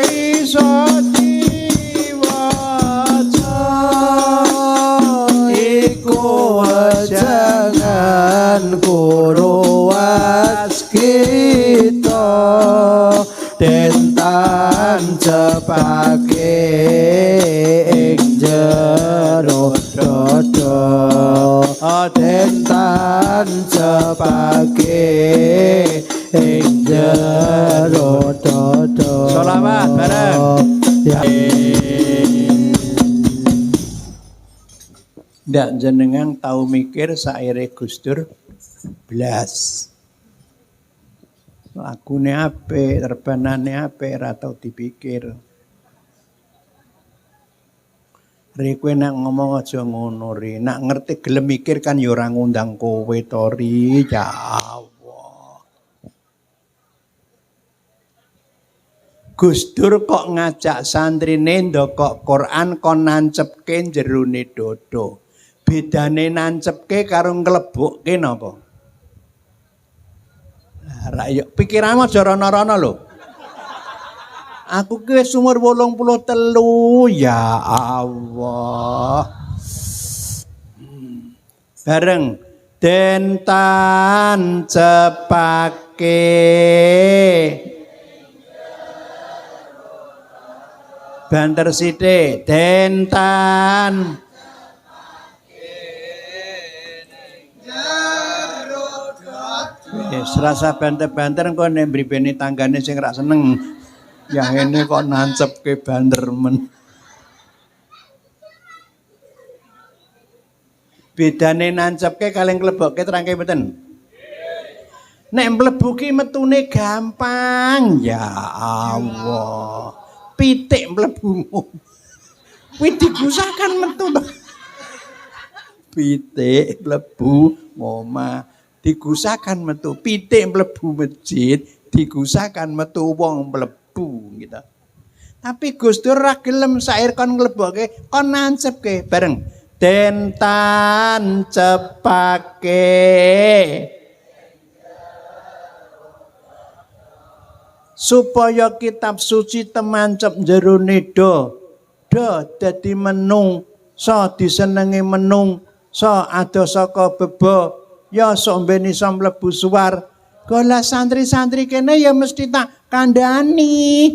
iso diwaca iku jangan kuruas kita dentan cepake ing jero dodo dentan cepake ing jero dodo. Sholawat bareng ya. Ndak jenengan tahu mikir saire Gus Dur blas. Lagune apik, rebanane apik, ora tau dipikir. Ri kowe nek ngomong aja ngono ri. Nek ngerti gelem mikir kan ya ora ngundang kowe to ri. Ya Allah. Gus Dur kok ngajak santrine ndokok Quran kon nancepke jerone dodo. Bedane nancepke karo nglebukke napa? Lah ya pikiranmu aja rono-rono lho. Aku ki wis umur 83 ya Allah. Bareng den tancepake banter sithik den tan serasa banter-banter kok nek mripene tanggane sing rak seneng. Yang ini kok nancep ke banter men. Bedane nancep ke kaleng klebokke terangke mboten. Nek mlebu ki metune gampang. Ya Allah. Pitik mlebumu. Kuwi digusakan metu to. Pitik mlebu omah digusakan metu. Pitik mlebu masjid digusakan metu wong mlebu gitu. Tapi Gus Dur ra gelem sair kon nglebokke, kon nancepke bareng. Den tancepake supaya kitab suci temancep jerone do dadi menung so disenengi menung so ado saka bebo ya sok ben iso mlebu suwar. Gola santri-santri kene ya mesti tak kandhani.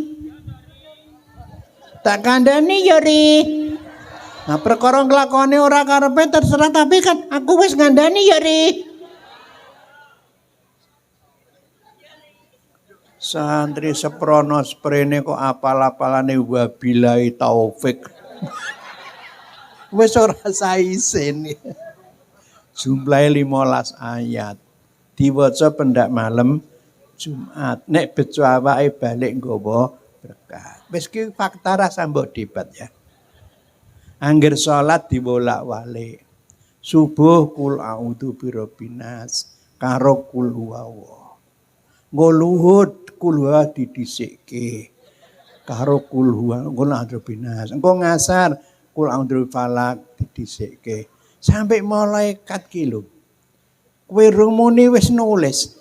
Tak kandhani ya ri. Nah perkara nglakone ora karepe terserah tapi kan aku wis ngandani ya ri. Santri seprono sprene kok apal-apalane wabillahi taufik. Wis ora saisen. Jumlahe 15 ayat. Diwaca pendak malam Jumat. Nek bejo awake balik nggawa berkah. Wis ki fakta rasa mbok debat ya. Angger salat dibolak-balik. Subuh kul a'udzu birabbinas karo kul huwallah. Nggo luhut kul huwa didhisikke karo kul huwa kul a'udzu binas. Engko ngasar kul a'udzu falak didhisikke. Sampai malaikat ki lho. Kowe rumune wis nulis.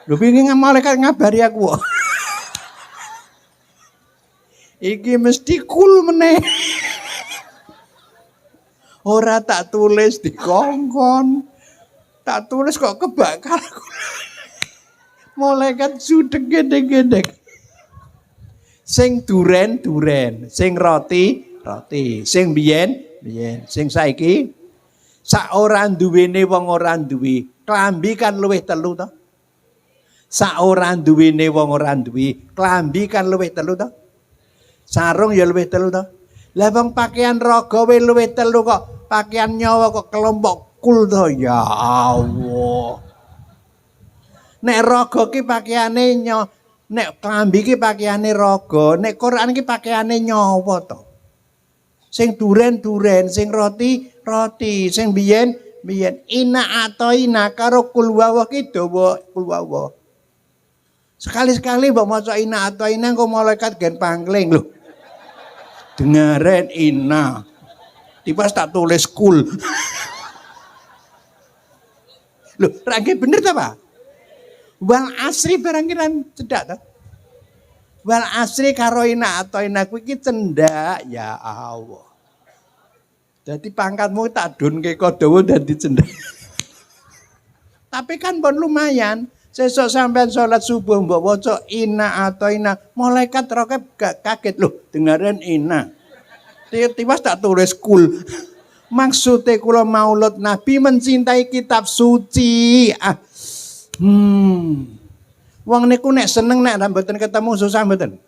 Lho wingi malaikat ngabari aku. Iki mesti kul meneh. Ora tak tulis di kongkon. Tak tulis kok kebakar. Malaikat sudeg gede-gede. Sing duren, sing roti, sing biyen, sing saiki sak ora duwene wong ora duwe. Klambi kan luwih telu to. Sak ora duwene wong ora duwe. Klambi kan luwih telu to. Sarung ya luwih telu to. Lah wong pakaian raga wis luwih telu kok. Pakaian nyawa kok kelompok kul to. Ya Allah. Nek raga ki pakaiane nyawa, nek klambi ki pakaiane raga, nek Quran ki pakaiane nyawa to. Sing duren, sing roti, sing biyen. Ina atau ina karo kul wawa ki dawa kul wawa. Sekali-sekali mbok maca ina atau ina engko malaikat gen pangling lho. Dengaren ina. Tipas tak tulis kul. Lho, rangke bener ta, Pak? Wal asri barang kiran cedak ta? Wal asri karo ina atau ina kuwi iki cendak ya Allah. Jadi pangkatmu tak dunke kodawa dadi cendak. Tapi kan pun lumayan. Sesuk sampean salat subuh mbok waca ina atau ina, malaikat rokep gak kaget loh, dengaran ina. Tiba-tiba tak tulis kul. Maksudnya kula maulud Nabi mencintai kitab suci. Wong niku nek seneng nek mboten ketemu susah mboten.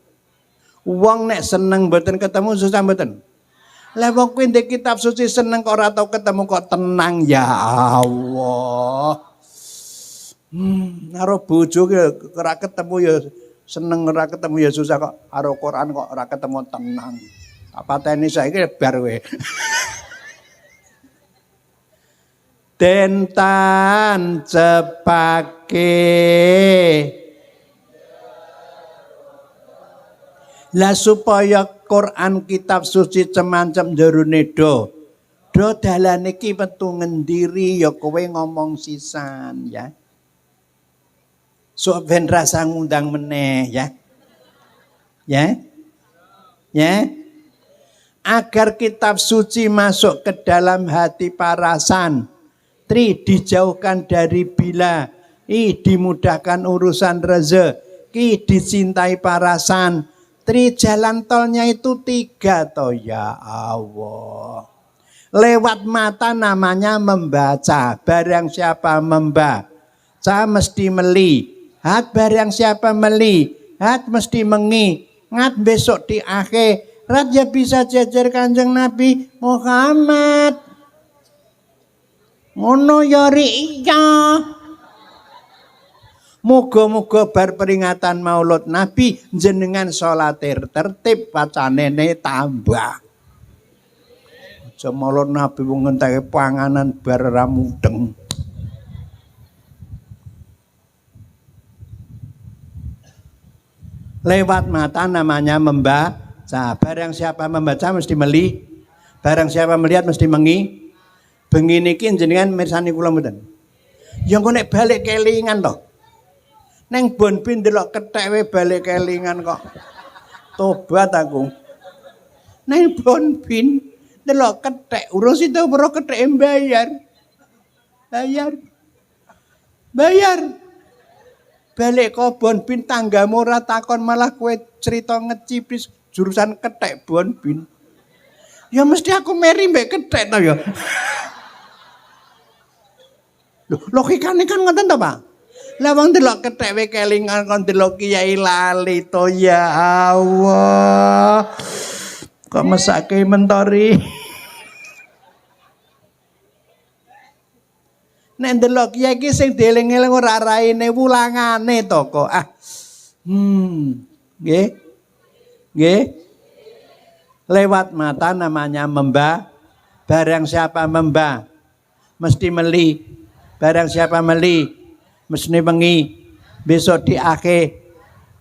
Wong nek seneng mboten ketemu susah mboten. Lah wong kuwi ndek kitab suci seneng kok ora tau ketemu kok tenang ya Allah. Karo bojo ki ora ketemu ya seneng, ora ketemu ya susah kok. Karo Quran kok ora ketemu tenang. Tak pateni saiki bar kowe. Den cepake lah supaya Quran kitab suci cemancem jerone do dalane iki metu ngendiri ya kowe ngomong sisan ya. Sok ben rasa ngundang meneh ya. Ya. Ya. Agar kitab suci masuk ke dalam hati para santri, dijauhkan dari bila, dimudahkan urusan rezeki, dicintai para santri. Jalan tolnya itu 3 toh ya Allah. Lewat mata namanya membaca. Barang siapa membaca mesti melihat. Barang siapa melihat mesti mengingat. Besok di akhirat ya bisa jejer Kanjeng Nabi Muhammad. Ngono ya iya. Muga-muga bar peringatan Maulud Nabi jenengan salat tertib wacanene tambah. Aja Maulud Nabi wong ngenteke panganan bar ra mudeng. Lewat mata namanya membaca. Barang siapa membaca mesti meli. Barang siapa melihat mesti mengi. Bengi niki jenengan mirsani kula mboten. Ya engko nek balik kelingan to. Neng bonbin delok kethek we balik kelingan kok. Tobat aku. Neng bonbin delok kethek urung sida weruh kethek bayar. Balik kok bonbin tanggamu ora takon malah kowe cerita ngecipis jurusan kethek bonbin. Ya mesti aku meri mbek kethek to ya. Loh, logikane kan ngoten to, Pak? Lah wong delok kethek we kelingan kon delok kiai lali to ya Allah. Kok mesake mentori. Nek delok kiai iki sing dieling-eling ora raine wulangane to kok. Nggih. Nggih. Lewat mata namanya barang siapa mesti meli. Barang siapa meli mesti mengi. Besok di akhir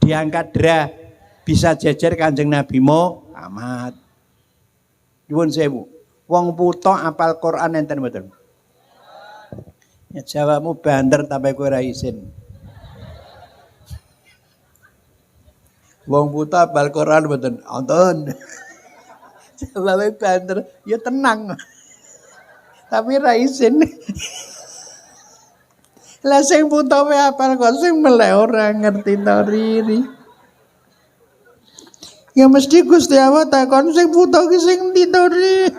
diangkat dra bisa jejer Kanjeng Nabi Muhammad. Nuwun sewu. Wong buta apal Quran enten mboten? Ya jawabmu banter tapi kowe ora isin. Wong buta apal Quran mboten? Wonten. Jawabe banter, ya tenang. Tapi ra isin. Lah sing buta wae apal kok sing melek ora ngerti to riri. Ya mesti Gusti Allah takon sing buta ki sing ndi to riri.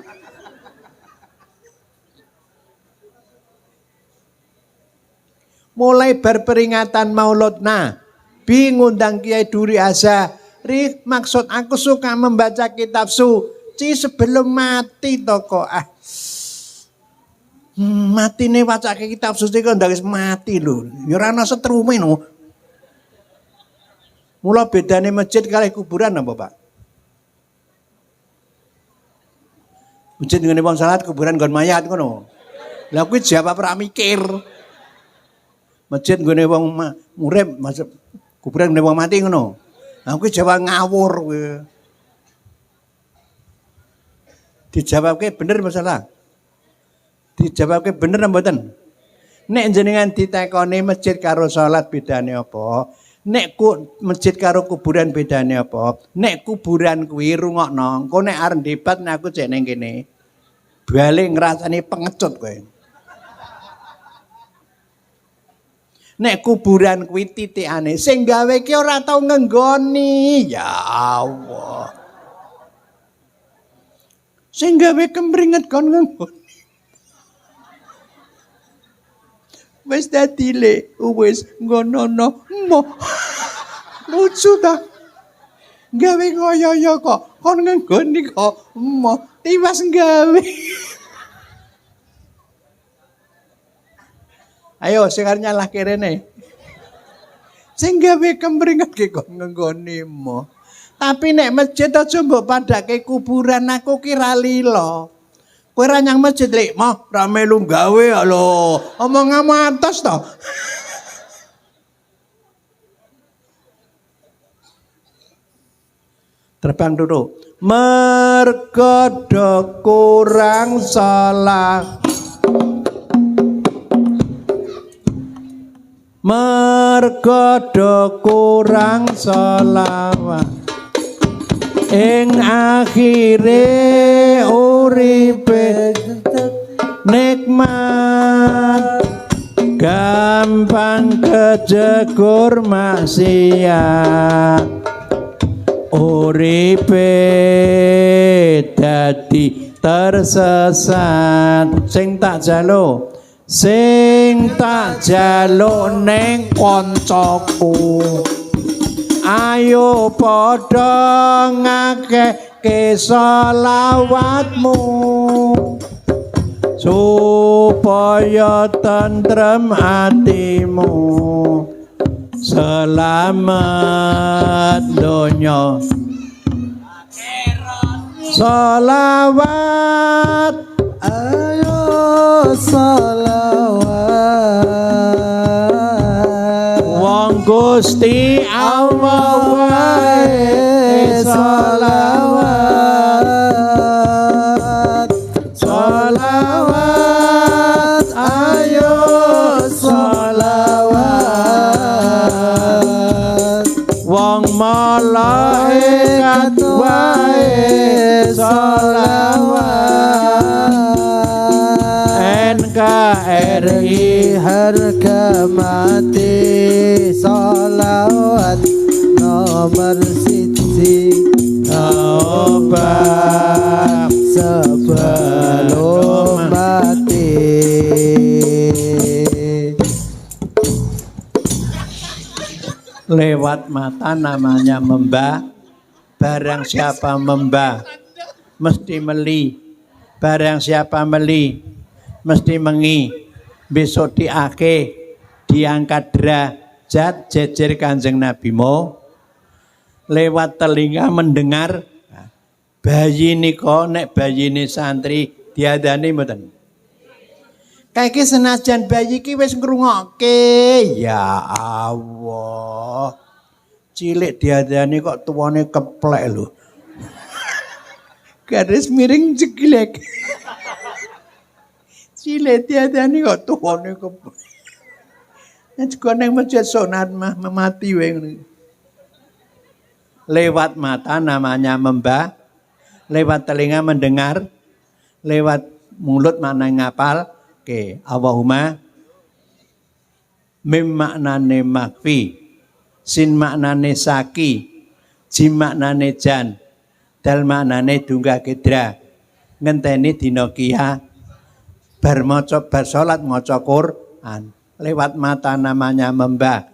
Mulai berperingatan Maulud Nabi ngundang Kiai Duri Azhari, maksud aku suka membaca kitab suci sebelum mati to kok. Mati nih wacake kitab suci kok ndak wis mati lho. Ya ora ana setrume no. Mula bedane masjid kali kuburan apa, Pak? Masjid ngene wong salat, kuburan nggon mayat ngono. Lah kuwi jawab ora mikir. Masjid nggone wong urip, kuburan ngene wong mati ngono. Lah kuwi jawab ngawur kowe. Dijawabke bener masalah. Dijawabke bener mboten? Nek jenengan ditekoni masjid karo salat bedane apa? Nek masjid karo kuburan bedane apa? Nek kuburan kuwi rungokno, engko nek arep debat nek aku cek ning kene. Balik ngrasani pengecut kowe. Nek kuburan kuwi titikane sing gawe ki ora tau ngenggoni. Ya Allah. Sing gawe kemringet kon ngenggoni. Wis dadi le, wis ngono-no. Lucu ta. Gawe ngoyo-yo kok kon ngenggoni kok. Tiwas gawe. Ayo sing nyalah kirene. Sing gawe kemringet ki kok nggonimu. Tapi nek masjid aja mbok padake kuburan aku ki ra lila. Kowe ra nyang masjid lek mah ra melu gawe lho. Omonganmu atos to. Terbang dulu. Mergo do kurang salah. Mergo do kurang selawat. Ing akhire uripe nikmat gampang kejegur maksiat. Uripe dadi tersesat. Sing tak jaluk ning koncoku. Ayo padha ngakehke selawatmu supaya tentrem atimu. Selamat donya selawat. Ayo selawat. Wong Gusti Allah wae selawat. Selawat. Ayo selawat. Wong malaikat wae selawat. NKRI harga mati salawat nomor siji obat sebelum mati. Lewat mata namanya membah. Barang siapa membah mesti meli. Barang siapa meli mesti mengi. Besok diake diangkat derajat jejer Kanjeng Nabi mo. Lewat telinga mendengar. Bayi niko nek bayi ni santri diadani mboten. Kayak senajan bayi ki wis ngrungokke. Ya Allah. Cilik diadani kok tuane keplek lho. Garis miring jeglek. Cilik diadani kok tuane keplek. Nek nang masjid sunat mah mati wae ngono. Lewat mata namanya membah, lewat telinga mendengar, lewat mulut mana ngapal. Oke, Allahumma mim maknane makfi, sin maknane saki, jim maknane jan, dal maknane dunggah kedra. Ngenteni dina kiya bar maca bar salat maca Quran. Lewat mata namanya membah.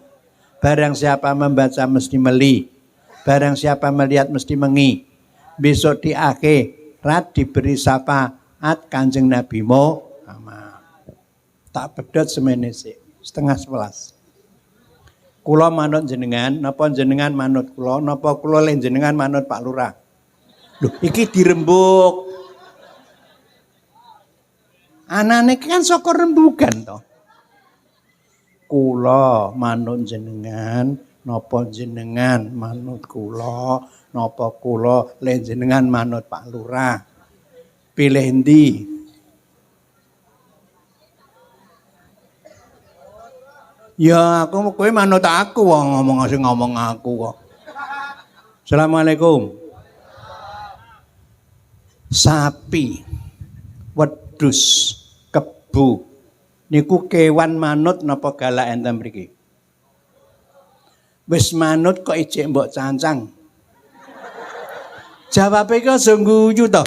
Barang siapa membaca mesti meli. Barang siapa melihat mesti mengi. Besok di akhirat diberi syafaat Kanjeng Nabi Muhammad. Tak pedot semene sik, 10:30. Kula manut jenengan, napa jenengan manut kula, napa kula le jenengan manut Pak Lurah. Lho, iki dirembuk. Anane kan saka rembugan to. Kula manut jenengan, napa jenengan manut kula, napa kula le jenengan manut Pak Lurah. Pilih endi? Ya aku kowe manut aku wong ngomong aku kok. Assalamualaikum. Sapi, wedhus, kebu niku kewan manut napa galak enten mriki? Wis manut kok ijek mbok cancang. Jawabe kok sungguyu to.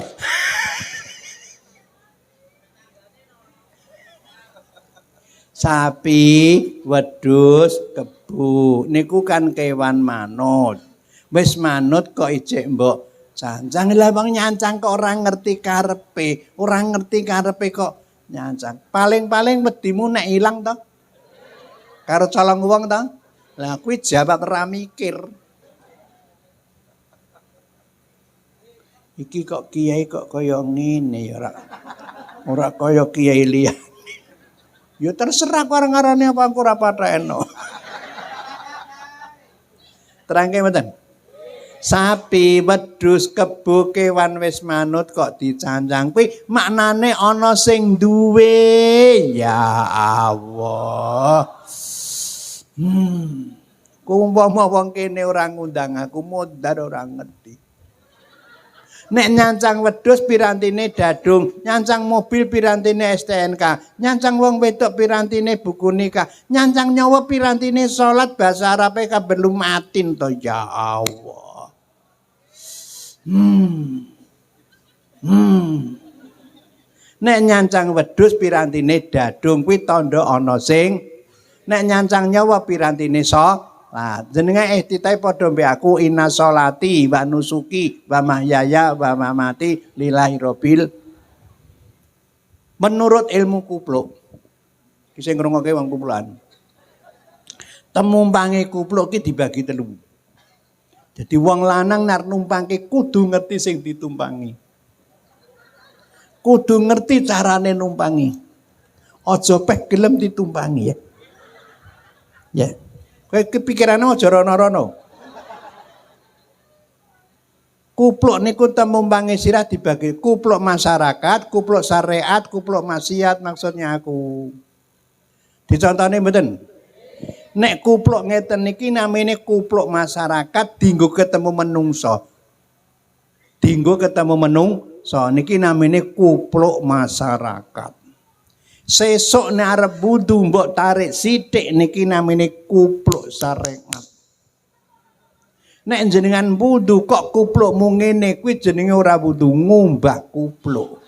Sapi, wedhus, kebu niku kan kewan manut. Wis manut kok ijek mbok cancang. Lah wong nyancang kok ora ngerti karepe, ora ngerti karepe kok nyancang. Paling-paling wedimu nek ilang to. karo colong wong to. Lah kuwi jawab ra mikir. Iki kok kiai kok kaya ngene ya ora kaya kiai liyane. Ya terserah kok ngarane apa aku ora patheno. Terangke mboten. Sapi, wedhus, kebo, kewan wis manut kok dicancang kuwi maknane ana sing duwe. Ya Allah. Kumpama wong kene ora ngundang aku modar ora ngerti. Nek nyancang wedhus pirantine dadung, nyancang mobil pirantine STNK, nyancang wong wedok pirantine buku nikah, nyancang nyawa pirantine salat bahasa Arabe kabeh lumatin to ya Allah. Nek nyancang wedhus pirantine dadung kuwi tandha ana sing nek nyancang nyawa pirantine salat jenenge ihtitahe padha mbek aku inna sholati wa nusuki wa mahyaya wa mamati lillahi rabbil. Menurut ilmu kupluk ki sing ngrungokke wong kuplukan temumpange kupluk ki dibagi telu. Jadi wong lanang nar numpangke kudu ngerti sing ditumpangi. Kudu ngerti carane numpangi. Aja peh gelem ditumpangi ya. Ya. Kowe kepikirane aja rono-rono. Kupluk niku temumpange sirah dibagi kupluk masyarakat, kupluk syariat, kupluk maksiat maksudnya aku. Dicontone mboten? Nek kupluk ngeten niki namine kupluk masyarakat dienggo ketemu menungso. Dienggo ketemu menungso niki namine kupluk masyarakat. Sesuk nek arep wudu mbok tarik sithik niki namine kupluk syariat. Nek jenengan wudu kok kuplukmu ngene kuwi jenenge ora wudu ngumbah kupluk.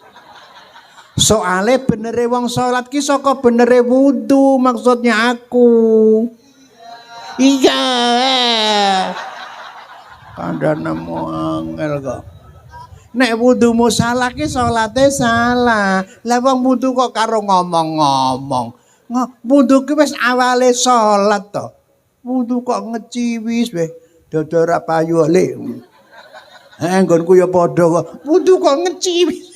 Soale benere wong salat ki saka benere wudu maksudnya aku. Iya. Kandhane angel kok. Nek wudumu salah ki salate salah. Lah wong wudu kok karo ngomong-ngomong. Wudu ki wis awale salat to. Wudu kok ngeciwis weh. Dada ora payu le. Nggonku ya padha kok. Wudu kok ngeciwis.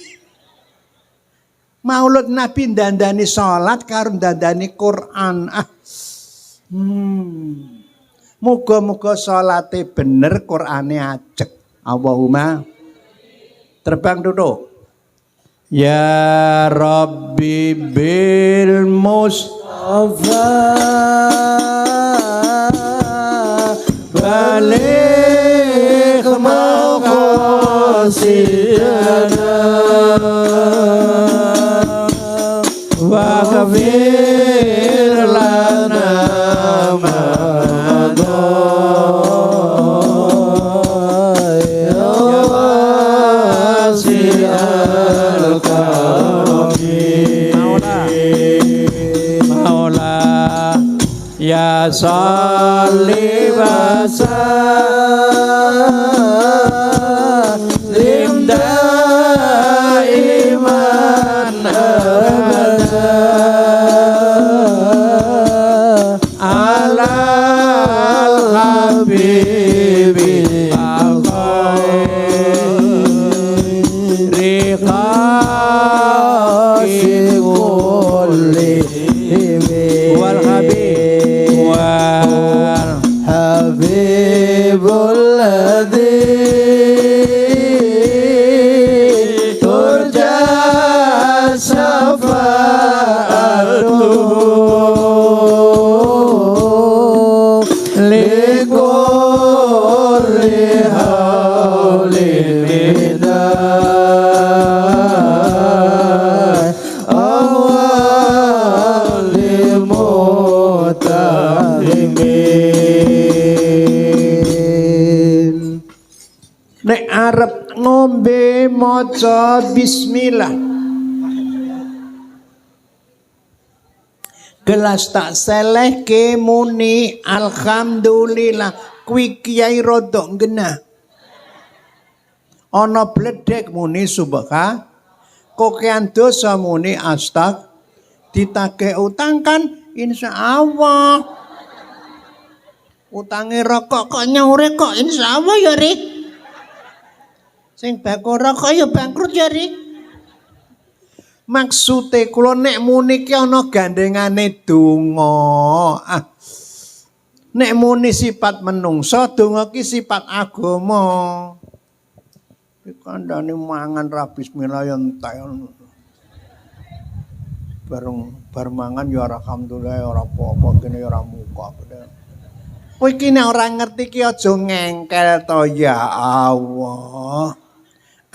Maulud Nabi dandani salat karo dandani Quran. Muga-muga salate bener, Qurane ajeg. Allahumma terbang duduk. Ya Rabbi bil Mustafa balik maqasidana wa ghafir lana ma ya salli wa sallim daiman abada ala habibi riqaqi kulli wal habib wal habibul ladzi turja syafa'atuhu likulli hawlin bidai awali mutahimin. Nek arep ngombe maca bismillah. Gelas tak selehke muni alhamdulillah kuwi kiai rodok genah. Ana bledek muni subha, kokean dosa muni astag, ditagih utang kan Insyaallah. Utange rokok kok nyaure kok insyaallah ya Ri. Sing bakul rokok ya bangkrut ya Ri. Maksude kula nek muni ki ana gandengane donga. Nek muni sifat menungso, donga ki sifat agama. Kandhane mangan ra bismillah ya entek. Bar mangan ya alhamdulillah ora apa-apa kene ya ora muka. Kowe iki nek ora ngerti ki aja ngengkel to ya Allah.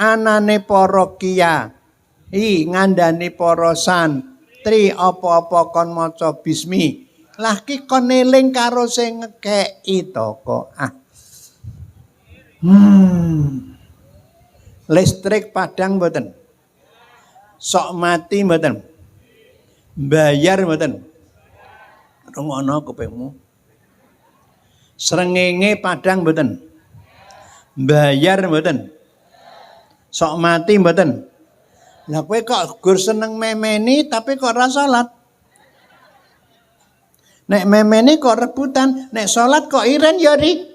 Anane para kiai ngandani para santri apa-apa kon maca bismi. Lah ki kon eling karo sing ngekeki to kok. Listrik padang mboten. Sok mati mboten. Bayar mboten. Rungono kupingmu. Srengenge padang mboten. Bayar mboten. Sok mati mboten. Lah kowe kok gur seneng memeni tapi kok ora salat. Nek memeni kok rebutan, nek salat kok iren ya Ri.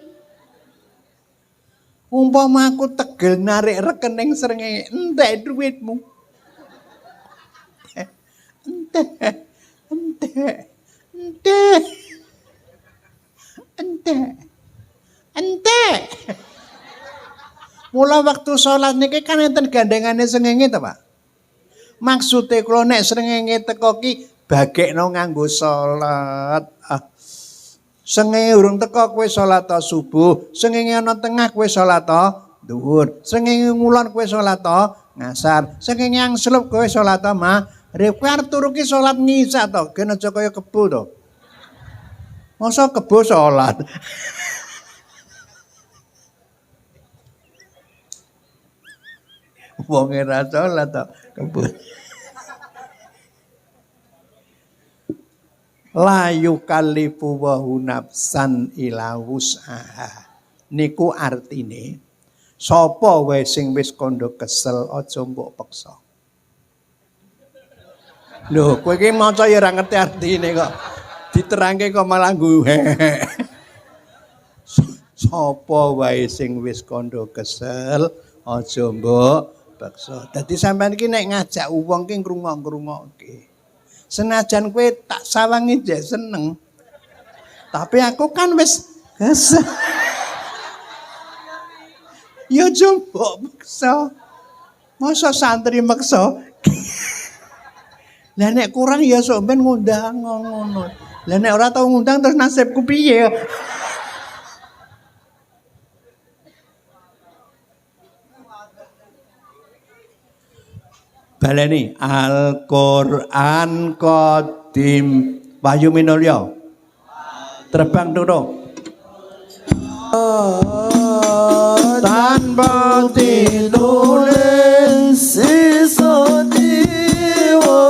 Umpama aku tegel narik rekening srengenge, entek duitmu. Ente. Mula waktu sholat niki kan enten gandengane srengenge to, Pak. Maksude kula nek srengenge teko ki bagekno nganggo sholat. Srengenge urung teko kowe sholat subuh, srengenge ana tengah kowe sholat dhuwur, srengenge ngulon kowe sholat ngasar, srengenge angslup kowe sholat maghrib. Kowe arep turu ki sholat ngisa to, gen aja kaya kebo to. Masa kebo sholat. Wong ora salat to kebo. La yukallifu wa nafsan illa wus'aha. Niku artine sapa wae sing wis kandha kesel aja mbok peksa. Lho, kowe iki maca ya ora ngerti artine kok. Diterangke kok malah ngguhe. Sapa wae sing wis kandha kesel aja mbok paksa. Dadi sampean iki nek ngajak wong ki ngrungok-ngrungokke. Senajan kowe tak sawangi jek seneng. Tapi aku kan wis kesel. Ya jembok maksa. Masa santri maksa? Lah nek kurang ya sok ben ngundang ngono. Lah nek ora tau ngundang terus nasibku piye? Baleni Al-Qur'an Qadim Wahyu Minulya. Terbang dulu. Tanpa ditulis iso diwaca.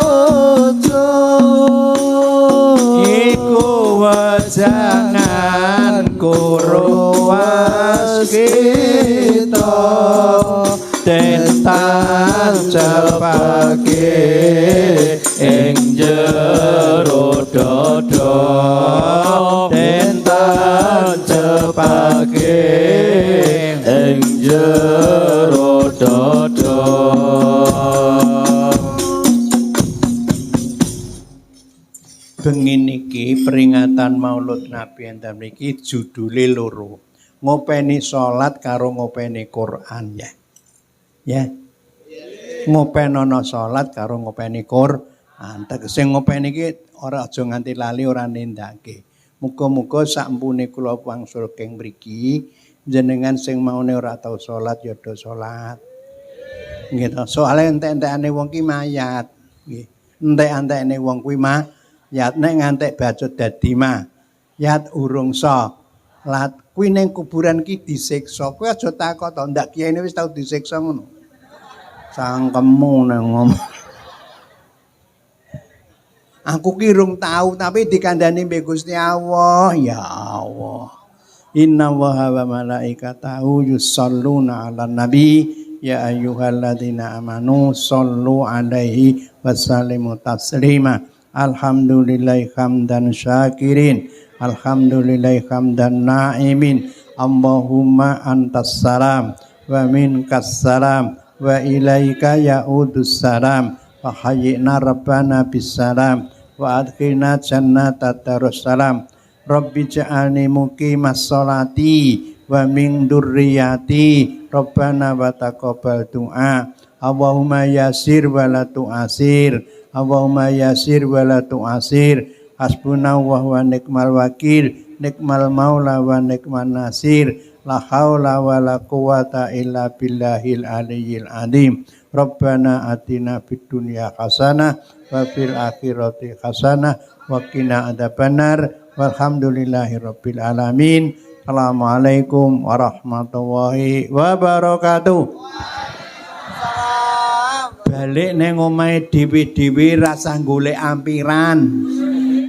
Iku wajangan kuruwas kita. Tentan cepake ing jero dodo. Tentan cepake ing jero dodo. Bengi niki peringatan Maulud Nabi enten mriki judule loro. Ngopeni salat karo ngopeni Quran ya. Ya. Ngopenono salat karo ngopeni Quran. Tegese ngopeni iki ora aja nganti lali ora nindakake. Muga-muga sampune kula wangsul keng mriki jenengan sing maune ora tau salat ya do salat. Nggih to. Soale entek-entekane wong ki mayat. Nggih. Entek-entekane wong kuwi mayat nek ngantek bacot dadi mayat urung salat. Kuwi ning kuburan ki disiksa. Kowe aja takok to ndak kiyaine wis tau disiksa ngono. Sangkemu nang ngomong. Aku ki rung tahu tapi dikandani mbek Gusti Allah. Ya Allah. Inna Allaha wa malaikatahu yusholluna 'alan nabi ya ayyuhalladzina amanu shollu 'alaihi wa sallimu taslima. Alhamdulillahi hamdan syakirin. Alhamdulillahi hamdan na'imin. Allahumma antas salam wa minkas salam wa ilaika ya'udus salam. Wa hayyina rabbana bis salam wa adkhilna jannata darussalam. Rabbi ja'alni muqimas sholati wa min dzurriyyati Rabbana wa taqabbal du'a. Allahumma yasir wa la tu'asir. Allahumma yasir wa la tu'asir. Hasbunallahu wa ni'mal wakil. Nikmal maula wa nikman nasir. La haula wa la quwata illa billahil aliyyil azim. Rabbana atina fid dunya hasanah wa fil akhirati hasanah wa qina adzabannar. Walhamdulillahi rabbil alamin. Assalamualaikum warahmatullahi wabarakatuh. Balik neng omahe dhewe-dhewe rasa golek ampiran.